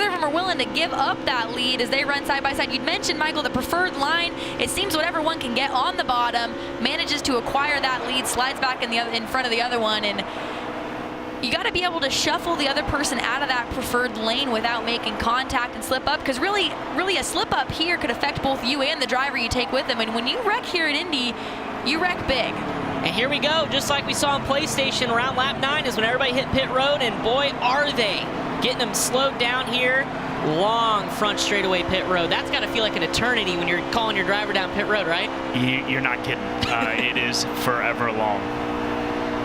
of them are willing to give up that lead as they run side by side. You'd mentioned, Michael, the preferred line. It seems whatever one can get on the bottom manages to acquire that lead, slides back in front of the other one, and you got to be able to shuffle the other person out of that preferred lane without making contact and slip up, because really a slip up here could affect both you and the driver you take with them. And when you wreck here at Indy, you wreck big. And here we go, just like we saw on PlayStation, around lap 9 is when everybody hit pit road, and boy, are they getting them slowed down here. Long front straightaway pit road. That's got to feel like an eternity when you're calling your driver down pit road, right? You're not kidding. It is forever long.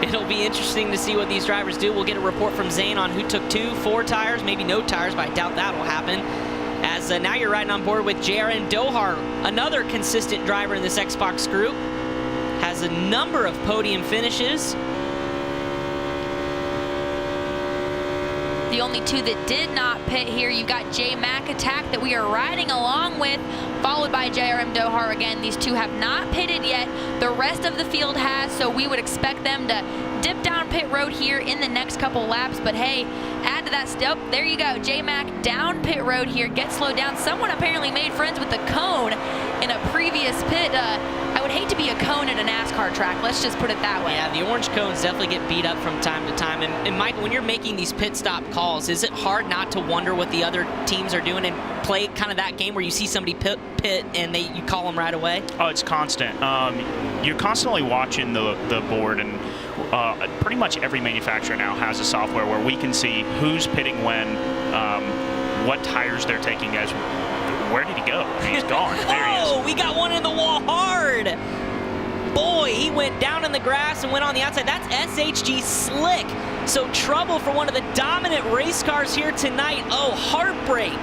It'll be interesting to see what these drivers do. We'll get a report from Zane on who took 2, 4 tires, maybe no tires, but I doubt that'll happen. As now you're riding on board with JRN Dohar, another consistent driver in this Xbox group. Has a number of podium finishes. The only 2 that did not pit here, you've got J-Mac Attack that we are riding along with, followed by JRM Dohar again. These 2 have not pitted yet. The rest of the field has, so we would expect them to dip down pit road here in the next couple laps. But hey, add to that step. There you go, J-Mac down pit road here, get slowed down. Someone apparently made friends with the cone in a previous pit. I would hate to be a cone at a NASCAR track, let's just put it that way. Yeah, the orange cones definitely get beat up from time to time. And Michael, when you're making these pit stop calls, is it hard not to wonder what the other teams are doing and play kind of that game where you see somebody pit and you call them right away? Oh, it's constant. You're constantly watching the board, and pretty much every manufacturer now has a software where we can see who's pitting when, what tires they're taking as. Where did he go? He's gone. There he is. Oh, we got one in the wall hard. Boy, he went down in the grass and went on the outside. That's SHG Slick. So trouble for one of the dominant race cars here tonight. Oh, heartbreak.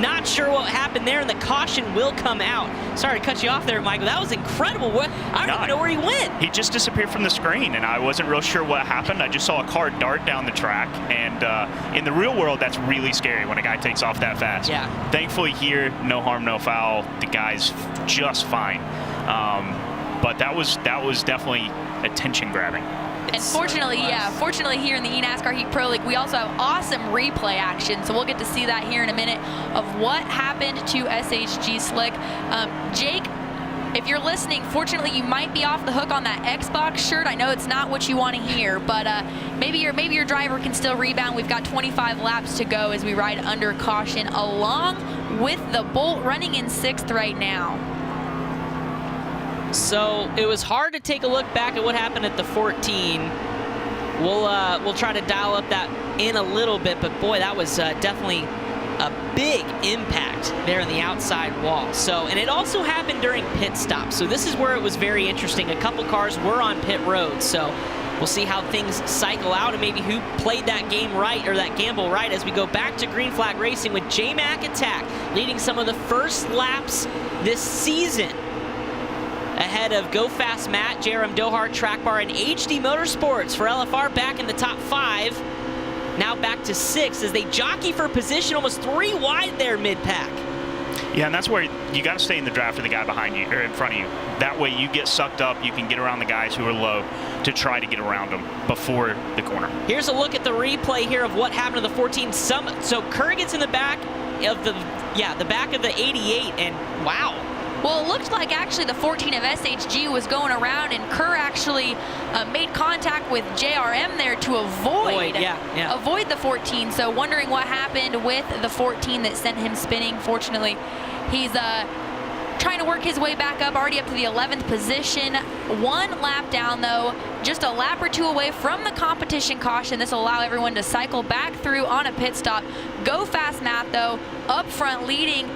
Not sure what happened there, and the caution will come out. Sorry to cut you off there, Michael. That was incredible. I don't even know where he went. He just disappeared from the screen, and I wasn't real sure what happened. I just saw a car dart down the track, and in the real world, that's really scary when a guy takes off that fast. Yeah. Thankfully here, no harm, no foul. The guy's just fine. But that was definitely attention grabbing. And fortunately here in the eNASCAR Heat Pro League, we also have awesome replay action. So we'll get to see that here in a minute of what happened to SHG Slick. Jake, if you're listening, fortunately you might be off the hook on that Xbox shirt. I know it's not what you want to hear, but maybe your driver can still rebound. We've got 25 laps to go as we ride under caution, along with the Bolt running in 6th right now. So it was hard to take a look back at what happened at the 14. We'll try to dial up that in a little bit, but boy, that was definitely a big impact there in the outside wall. So, and it also happened during pit stop. So this is where it was very interesting. A couple cars were on pit road, so we'll see how things cycle out and maybe who played that game right or that gamble right as we go back to green flag racing with J-Mac Attack leading some of the first laps this season. Ahead of Go Fast Matt, JRM Dohart, Track Bar, and HD Motorsports for LFR back in the top 5. Now back to 6 as they jockey for position, almost 3 wide there mid-pack. Yeah, and that's where you got to stay in the draft of the guy behind you or in front of you. That way you get sucked up, you can get around the guys who are low to try to get around them before the corner. Here's a look at the replay here of what happened to the 14. So Kerr gets in the back of the back of the 88, and wow. Well, it looked like actually the 14 of SHG was going around, and Kerr actually made contact with JRM there to avoid the 14. So wondering what happened with the 14 that sent him spinning. Fortunately, he's trying to work his way back up, already up to the 11th position. 1 lap down, though, just a lap or 2 away from the competition caution. This will allow everyone to cycle back through on a pit stop. Go Fast Matt, though, up front leading.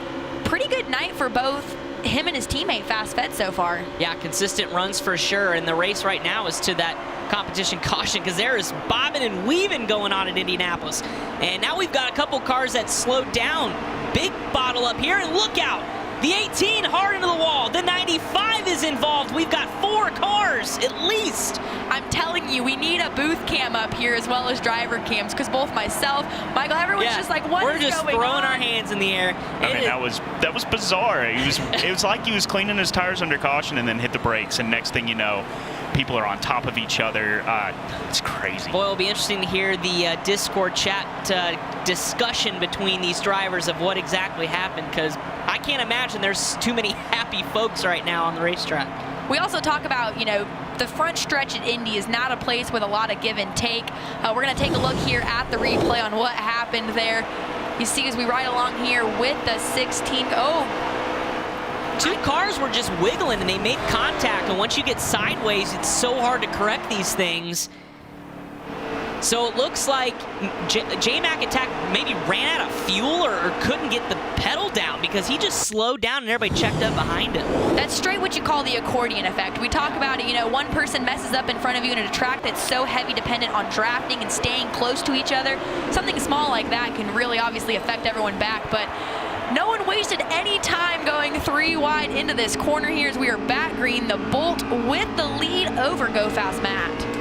Pretty good night for both him and his teammate Fast Fed so far. Yeah, consistent runs for sure, and the race right now is to that competition caution because there is bobbing and weaving going on at Indianapolis. And now we've got a couple cars that slowed down. Big bottle up here, and look out! The 18 hard into the wall. The 95 is involved. We've got 4 cars at least. I'm telling you, we need a booth cam up here as well as driver cams because both myself, Michael, everyone's just like, what is going on? We're just throwing our hands in the air. I mean, that was bizarre. It was like he was cleaning his tires under caution and then hit the brakes, and next thing you know, people are on top of each other. It's crazy. Boy, it'll be interesting to hear the Discord chat discussion between these drivers of what exactly happened, because I can't imagine there's too many happy folks right now on the racetrack. We also talk about, the front stretch at Indy is not a place with a lot of give and take. We're going to take a look here at the replay on what happened there. You see as we ride along here with the 16. Oh, 2 cars were just wiggling and they made contact, and once you get sideways, it's so hard to correct these things. So it looks like J-Mac Attack maybe ran out of fuel or couldn't get the pedal down because he just slowed down and everybody checked up behind him. That's straight what you call the accordion effect. We talk about it, one person messes up in front of you in a track that's so heavy dependent on drafting and staying close to each other. Something small like that can really obviously affect everyone back, but no one wasted any time going 3 wide into this corner here as we are back green. The Bolt with the lead over Go Fast Matt.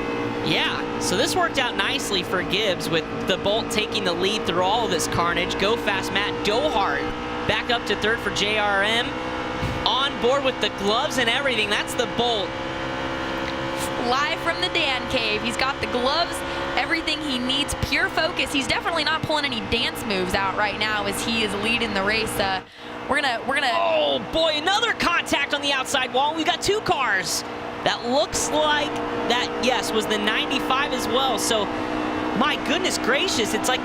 Yeah, so this worked out nicely for Gibbs with the Bolt taking the lead through all of this carnage. Go Fast Matt Dohart back up to 3rd for JRM. On board with the gloves and everything. That's the Bolt. Live from the Dan Cave. He's got the gloves, everything he needs, pure focus. He's definitely not pulling any dance moves out right now as he is leading the race. We're gonna. Oh boy, another contact on the outside wall. We've got 2 cars. That looks like that, yes, was the 95 as well. So, my goodness gracious, it's like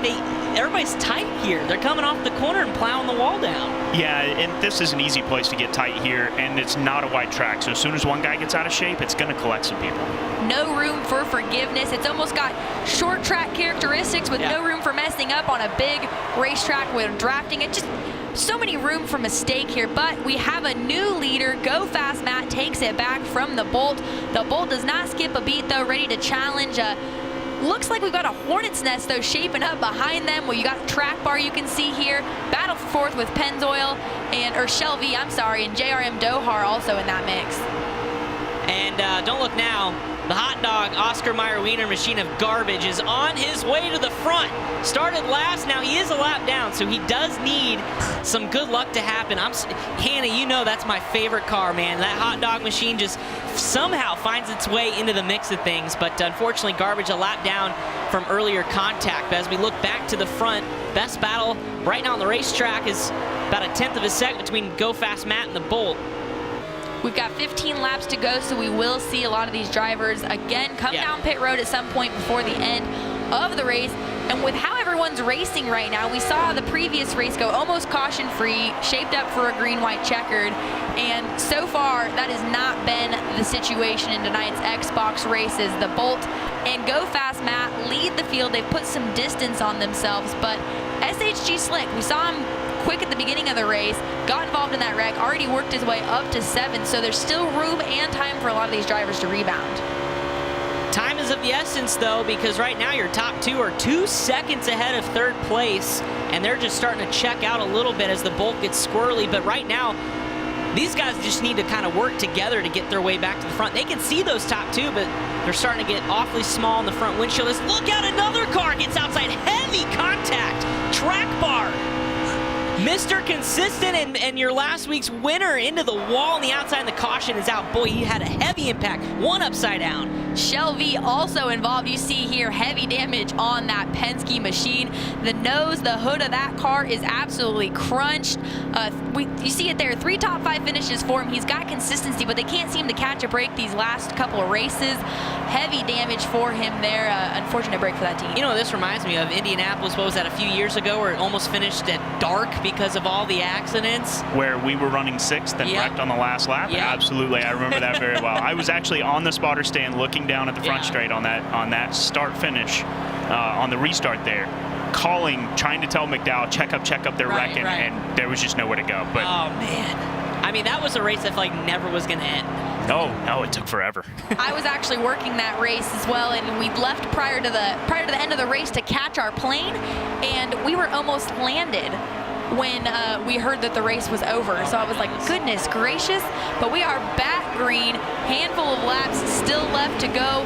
everybody's tight here. They're coming off the corner and plowing the wall down. Yeah, and this is an easy place to get tight here, and it's not a wide track. So as soon as one guy gets out of shape, it's going to collect some people. No room for forgiveness. It's almost got short track characteristics with no room for messing up on a big racetrack with drafting. It just so many room for mistake here, but we have a new leader. Go Fast Matt takes it back from the Bolt. The Bolt does not skip a beat though, ready to challenge. Looks like we've got a hornet's nest though shaping up behind them. Well, you got track bar you can see here. Battle for fourth with Pennzoil or Shelby, I'm sorry, and JRM Dohar also in that mix. And don't look now. The hot dog Oscar Mayer Wiener machine of garbage is on his way to the front. Started last, now he is a lap down, so he does need some good luck to happen. Hannah, you know that's my favorite car, man. That hot dog machine just somehow finds its way into the mix of things, but unfortunately garbage a lap down from earlier contact. But as we look back to the front, best battle right now on the racetrack is about a 1/10 of a second between Go Fast Matt and the Bolt. We've got 15 laps to go, so we will see a lot of these drivers again come down pit road at some point before the end of the race. And with how everyone's racing right now, we saw the previous race go almost caution-free, shaped up for a green-white checkered, and so far that has not been the situation in tonight's Xbox races. The Bolt and Go Fast Matt lead the field. They've put some distance on themselves, but SHG Slick, we saw him quick at the beginning of the race, got involved in that wreck, already worked his way up to 7th, so there's still room and time for a lot of these drivers to rebound. Time is of the essence, though, because right now your top two are 2 seconds ahead of third place, and they're just starting to check out a little bit as the Bolt gets squirrely. But right now, these guys just need to kind of work together to get their way back to the front. They can see those top two, but they're starting to get awfully small in the front windshield. Look out, another car gets outside. Heavy contact. Track bar. Mr. Consistent and your last week's winner into the wall on the outside, and the caution is out. Boy, he had a heavy impact. One upside down. Shelby also involved. You see here heavy damage on that Penske machine. The nose, the hood of that car is absolutely crunched. You see it there, 3 top 5 finishes for him. He's got consistency, but they can't seem to catch a break these last couple of races. Heavy damage for him there. Unfortunate break for that team. You know what this reminds me of? Indianapolis, what was that, a few years ago, where it almost finished at dark because of all the accidents? Where we were running 6th and wrecked on the last lap? Yeah. Absolutely, I remember that very well. I was actually on the spotter stand looking down at the front straight on that start finish on the restart there, trying to tell McDowell check up their wrecking, and there was just nowhere to go. But oh man, I mean that was a race that like never was going to end. No, it took forever. I was actually working that race as well, and we left prior to the end of the race to catch our plane, and we were almost landed when we heard that the race was over. So I was like, goodness gracious. But we are back green, handful of laps still left to go.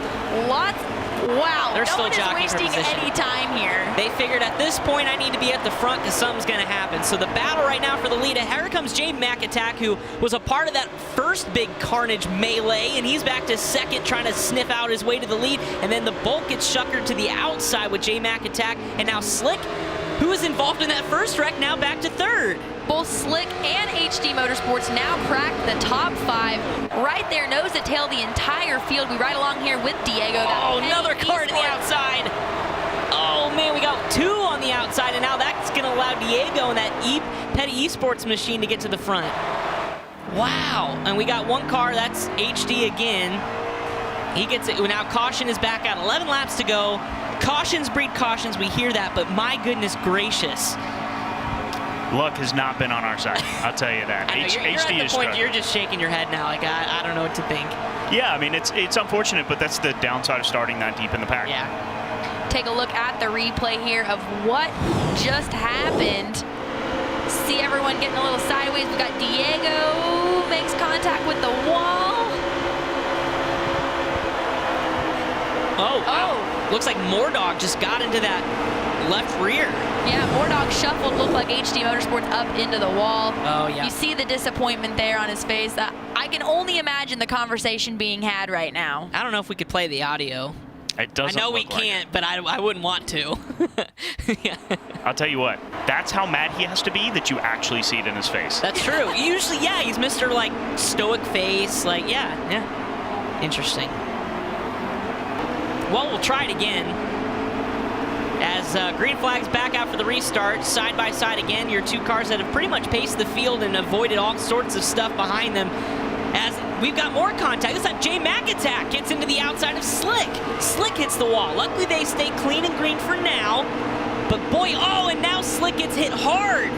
Wow, they're still no one is wasting any time here. They figured at this point I need to be at the front because something's going to happen. So the battle right now for the lead. Here comes Jay McAttack, who was a part of that first big carnage melee, and he's back to 2nd trying to sniff out his way to the lead. And then the Bolt gets shuckered to the outside with Jay McAttack, and now Slick, who was involved in that first wreck, now back to 3rd. Both Slick and HD Motorsports now cracked the top 5. Right there, nose to tail the entire field. We ride along here with Diego. Oh, another car to the outside. Oh man, we got 2 on the outside, and now that's going to allow Diego and that Petty Esports machine to get to the front. Wow, and we got 1 car, that's HD again. He gets it. Now caution is back out. 11 laps to go. Cautions breed cautions, we hear that, but my goodness gracious. Luck has not been on our side, I'll tell you that. HD is struggling. You're just shaking your head now, like I don't know what to think. Yeah, I mean, it's unfortunate, but that's the downside of starting that deep in the pack. Yeah. Take a look at the replay here of what just happened. See everyone getting a little sideways. We got Diego makes contact with the wall. Oh. Looks like Mordog just got into that left rear. Yeah, Mordog shuffled, looked like HD Motorsports up into the wall. Oh, yeah. You see the disappointment there on his face. I can only imagine the conversation being had right now. I don't know if we could play the audio. It doesn't. I know we look like can't, but I wouldn't want to. Yeah. I'll tell you what, that's how mad he has to be that you actually see it in his face. That's true. Usually, yeah, he's Mr. like stoic face, like yeah. Interesting. Well, we'll try it again. As as green flag's back out for the restart. Side by side again, your two cars that have pretty much paced the field and avoided all sorts of stuff behind them. As we've got more contact. This time J-Mac attack gets into the outside of Slick. Slick hits the wall. Luckily they stay clean and green for now. But boy, oh, and now Slick gets hit hard.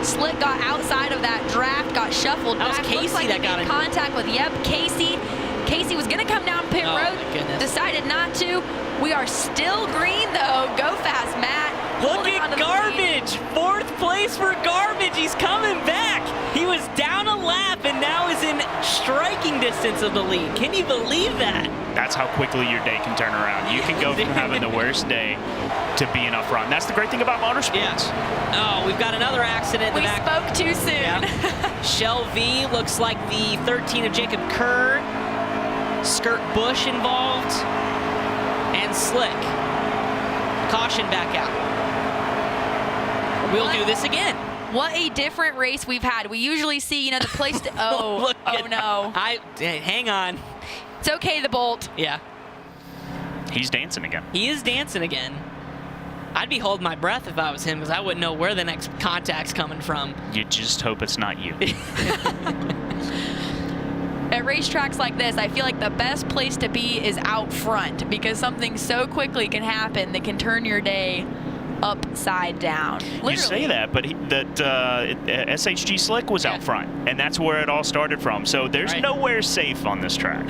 Slick got outside of that draft, got shuffled that back. Was Casey Looks like that got in contact with, Casey. Casey was gonna come down pit road, decided not to. We are still green though. Go fast, Matt. Look at Garbage, 4th place for Garbage. He's coming back. He was down a lap and now is in striking distance of the lead. Can you believe that? That's how quickly your day can turn around. You can go from having the worst day to being up front. That's the great thing about motorsports. Yeah. Oh, we've got another accident in the back. We spoke too soon. Yeah. Shell V looks like the 13 of Jacob Kerr. Skirt Bush involved. And Slick. Caution back out. We'll do this again. What a different race we've had. We usually see, the place to... Oh, no. Hang on. It's okay, the Bolt. Yeah. He's dancing again. He is dancing again. I'd be holding my breath if I was him because I wouldn't know where the next contact's coming from. You just hope it's not you. At racetracks like this, I feel like the best place to be is out front because something so quickly can happen that can turn your day upside down. Literally. You say that, but SHG Slick was out front, and that's where it all started from. So there's nowhere safe on this track.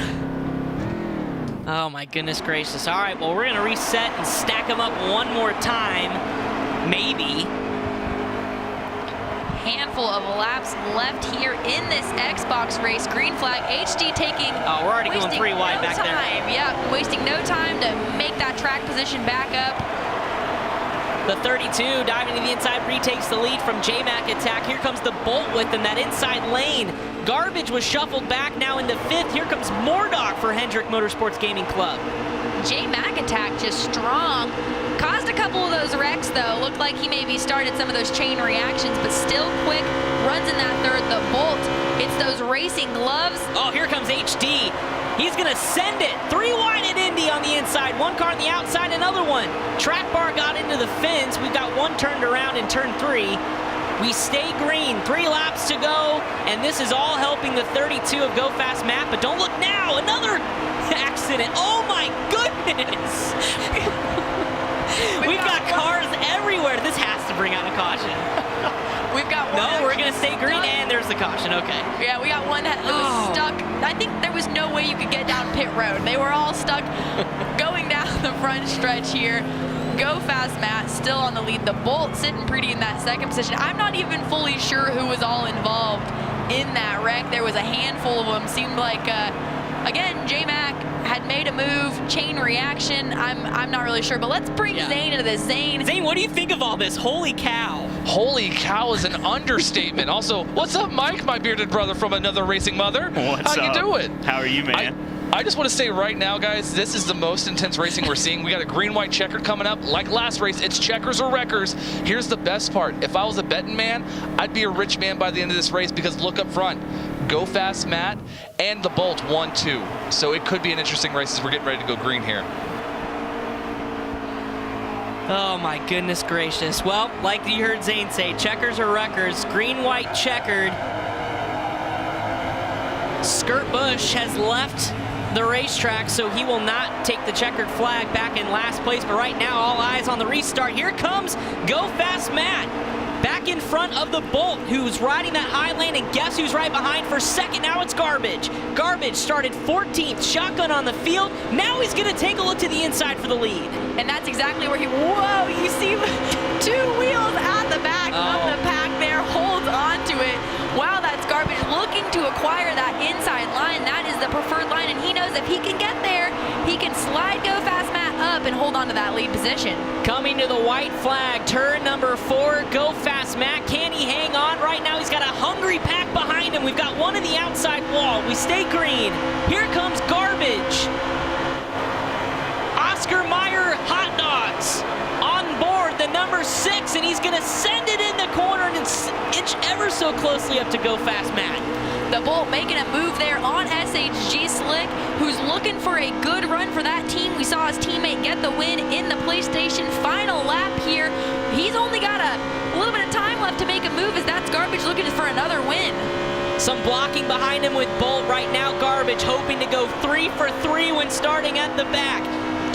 Oh my goodness gracious. All right, well, we're going to reset and stack them up one more time, maybe. Handful of laps left here in this Xbox race. Green flag, HD taking... Oh, we're already going 3 wide back there. Yeah, wasting no time to make that track position back up. The 32 diving to the inside, retakes the lead from J-Mac attack. Here comes the Bolt with him, that inside lane. Garbage was shuffled back now into 5th. Here comes Mordock for Hendrick Motorsports Gaming Club. J-Mac attack just strong. Caused a couple of those wrecks though. Looked like he maybe started some of those chain reactions, but still quick. Runs in that 3rd, the Bolt. It's those racing gloves. Oh, here comes HD. He's gonna send it. 3 wide at Indy on the inside. 1 car on the outside, another one. Track bar got into the fence. We've got 1 turned around in turn 3. We stay green, 3 laps to go, and this is all helping the 32 of Go Fast Matt, but don't look now, another accident. Oh my goodness. We've got cars everywhere. This has to bring out a caution. We've got one. No, we're gonna stay green, and there's the caution, okay. Yeah, we got one that was stuck. I think there was no way you could get down pit road. They were all stuck going down the front stretch here. Go Fast Matt still on the lead. The Bolt sitting pretty in that 2nd position. I'm not even fully sure who was all involved in that wreck. There was a handful of them. Seemed like, again, J-Mac had made a move, chain reaction. I'm not really sure, but let's bring Zane into this. Zane, what do you think of all this? Holy cow. Holy cow is an understatement. Also, what's up, Mike, my bearded brother from another racing mother? What's How up? you doing? How are you, man? I just want to say right now, guys, this is the most intense racing we're seeing. We got a green-white checkered coming up. Like last race, it's checkers or wreckers. Here's the best part. If I was a betting man, I'd be a rich man by the end of this race because look up front. Go Fast Matt and the Bolt 1-2. So it could be an interesting race as we're getting ready to go green here. Oh my goodness gracious. Well, like you heard Zane say, checkers or wreckers, green-white checkered. Skirt Bush has left the racetrack, so he will not take the checkered flag back in last place, but right now all eyes on the restart. Here comes Go Fast Matt back in front of the Bolt, who's riding that high lane, and guess who's right behind for 2nd? Now it's Garbage. Garbage started 14th, shotgun on the field. Now he's gonna take a look to the inside for the lead. And that's exactly where whoa, you see 2 wheels at the back of the pack there, holds on to it. Wow, that's Garbage looking to acquire that inside line. That is the preferred line, and he knows if he can get there, he can slide Go Fast Matt up and hold on to that lead position. Coming to the white flag, turn number 4, Go Fast Matt. Can he hang on? Right now he's got a hungry pack behind him. We've got one in the outside wall. We stay green. Here comes Garbage. Oscar Mayer hot dogs on board the number 6, and he's going to send it in the corner and inch ever so closely up to Go Fast Matt. The Bolt making a move there on SHG Slick, who's looking for a good run for that team. We saw his teammate get the win in the PlayStation final lap here. He's only got a little bit of time left to make a move as that's Garbage looking for another win. Some blocking behind him with Bolt right now. Garbage hoping to go 3 for 3 when starting at the back.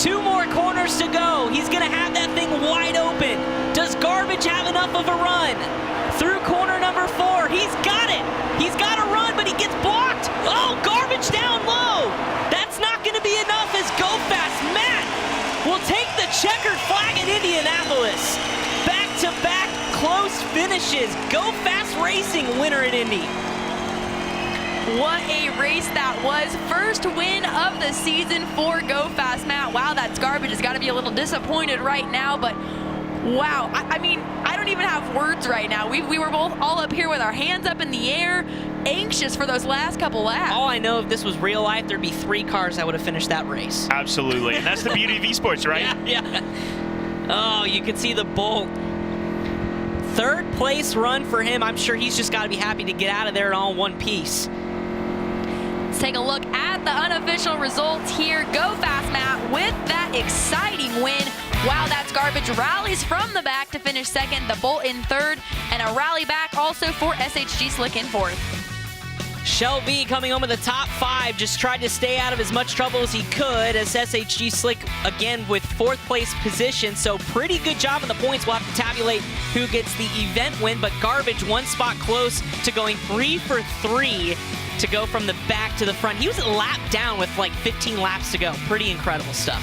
2 more corners to go. He's going to have that thing wide open. Does Garbage have enough of a run? Through corner number 4. He's got it. He's got a run, but he gets blocked. Oh, Garbage down low. That's not going to be enough as Go Fast Matt will take the checkered flag in Indianapolis. Back-to-back close finishes. Go Fast Racing winner at Indy. What a race that was. First win of the season for Go Fast Matt. Wow, that's Garbage. Has got to be a little disappointed right now, but wow. I mean, I don't even have words right now. We were both all up here with our hands up in the air, anxious for those last couple laps. All I know, if this was real life, there'd be 3 cars that would have finished that race. Absolutely, and that's the beauty of esports, right? Yeah. Oh, you can see the Bolt. 3rd place run for him. I'm sure he's just got to be happy to get out of there in all one piece. Let's take a look at the unofficial results here. Go Fast Matt with that exciting win. Wow, that's Garbage. Rallies from the back to finish 2nd. The Bolt in 3rd, and a rally back also for SHG Slick in 4th. Shelby coming home with the top 5, just tried to stay out of as much trouble as he could as SHG Slick again with 4th place position. So pretty good job on the points. We'll have to tabulate who gets the event win, but Garbage 1 spot close to going 3 for 3 to go from the back to the front. He was lapped down with like 15 laps to go. Pretty incredible stuff.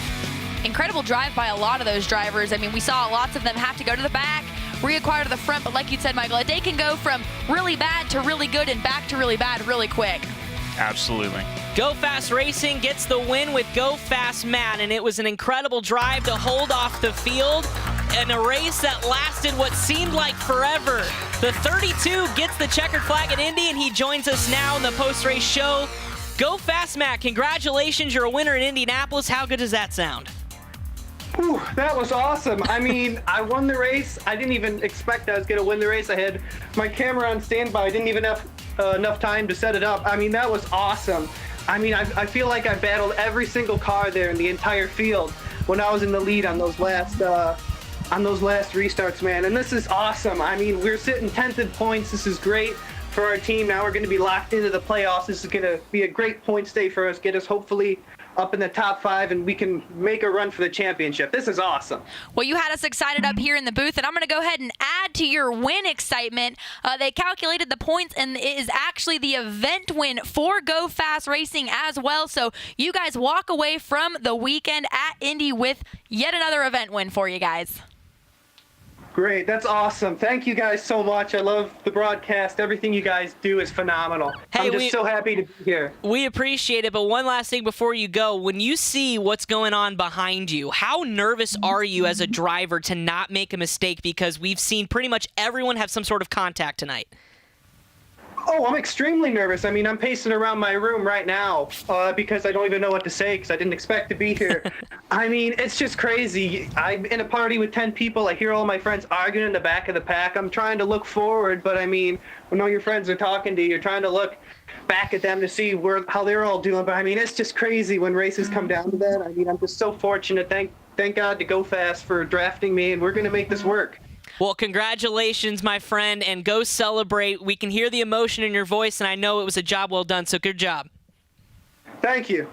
Incredible drive by a lot of those drivers. I mean, we saw lots of them have to go to the back, reacquire to the front, but like you said, Michael, a day can go from really bad to really good and back to really bad really quick. Absolutely. Go Fast Racing gets the win with Go Fast Matt, and it was an incredible drive to hold off the field in a race that lasted what seemed like forever. The 32 gets the checkered flag at Indy, and he joins us now in the post-race show. Go Fast Matt, congratulations, you're a winner in Indianapolis. How good does that sound? Whew, that was awesome. I mean, I won the race. I didn't even expect I was going to win the race. I had my camera on standby. I didn't even have enough time to set it up. I mean, that was awesome. I mean, I feel like I battled every single car there in the entire field when I was in the lead on those last restarts, man. And this is awesome. I mean, we're sitting 10th in points. This is great for our team. Now we're going to be locked into the playoffs. This is going to be a great points day for us, get us hopefully up in the top 5, and we can make a run for the championship. This is awesome. Well, you had us excited up here in the booth, and I'm going to go ahead and add to your win excitement. They calculated the points, and it is actually the event win for Go Fast Racing as well. So you guys walk away from the weekend at Indy with yet another event win for you guys. Great. That's awesome. Thank you guys so much. I love the broadcast. Everything you guys do is phenomenal. Hey, I'm just so happy to be here. We appreciate it, but one last thing before you go. When you see what's going on behind you, how nervous are you as a driver to not make a mistake? Because we've seen pretty much everyone have some sort of contact tonight. Oh, I'm extremely nervous. I mean, I'm pacing around my room right now because I don't even know what to say because I didn't expect to be here. I mean, it's just crazy. I'm in a party with 10 people. I hear all my friends arguing in the back of the pack. I'm trying to look forward, but I mean, when all your friends are talking to you, you're trying to look back at them to see how they're all doing. But I mean, it's just crazy when races come down to that. I mean, I'm just so fortunate. Thank God to Go Fast for drafting me, and we're going to make this work. Well, congratulations, my friend, and go celebrate. We can hear the emotion in your voice, and I know it was a job well done, so good job. Thank you.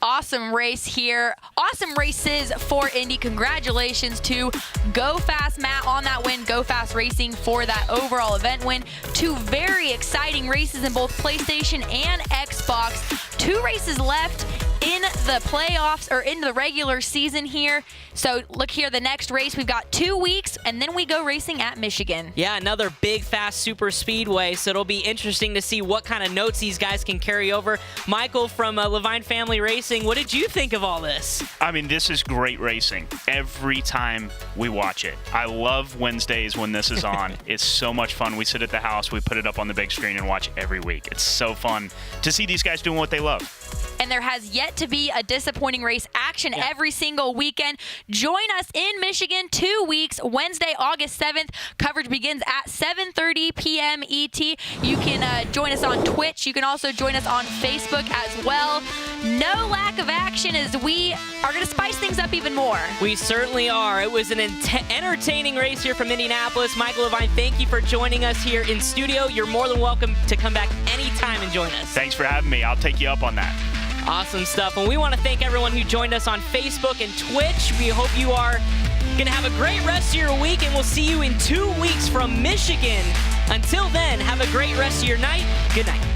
Awesome race here. Awesome races for Indy. Congratulations to Go Fast Matt on that win. Go Fast Racing for that overall event win. 2 very exciting races in both PlayStation and Xbox. 2 races left in the playoffs or in the regular season here. So look here, the next race, we've got 2 weeks, and then we go racing at Michigan. Yeah, another big, fast super speedway, so it'll be interesting to see what kind of notes these guys can carry over. Michael from Levine Family Racing, what did you think of all this? I mean, this is great racing every time we watch it. I love Wednesdays when this is on. It's so much fun. We sit at the house, we put it up on the big screen and watch every week. It's so fun to see these guys doing what they love. And and there has yet to be a disappointing race action every single weekend. Join us in Michigan 2 weeks, Wednesday, August 7th. Coverage begins at 7:30 p.m. ET. You can join us on Twitch. You can also join us on Facebook as well. No lack of action as we are going to spice things up even more. We certainly are. It was an entertaining race here from Indianapolis. Michael Levine, thank you for joining us here in studio. You're more than welcome to come back anytime and join us. Thanks for having me. I'll take you up on that. Awesome stuff. And we want to thank everyone who joined us on Facebook and Twitch. We hope you are going to have a great rest of your week, and we'll see you in 2 weeks from Michigan. Until then, have a great rest of your night. Good night.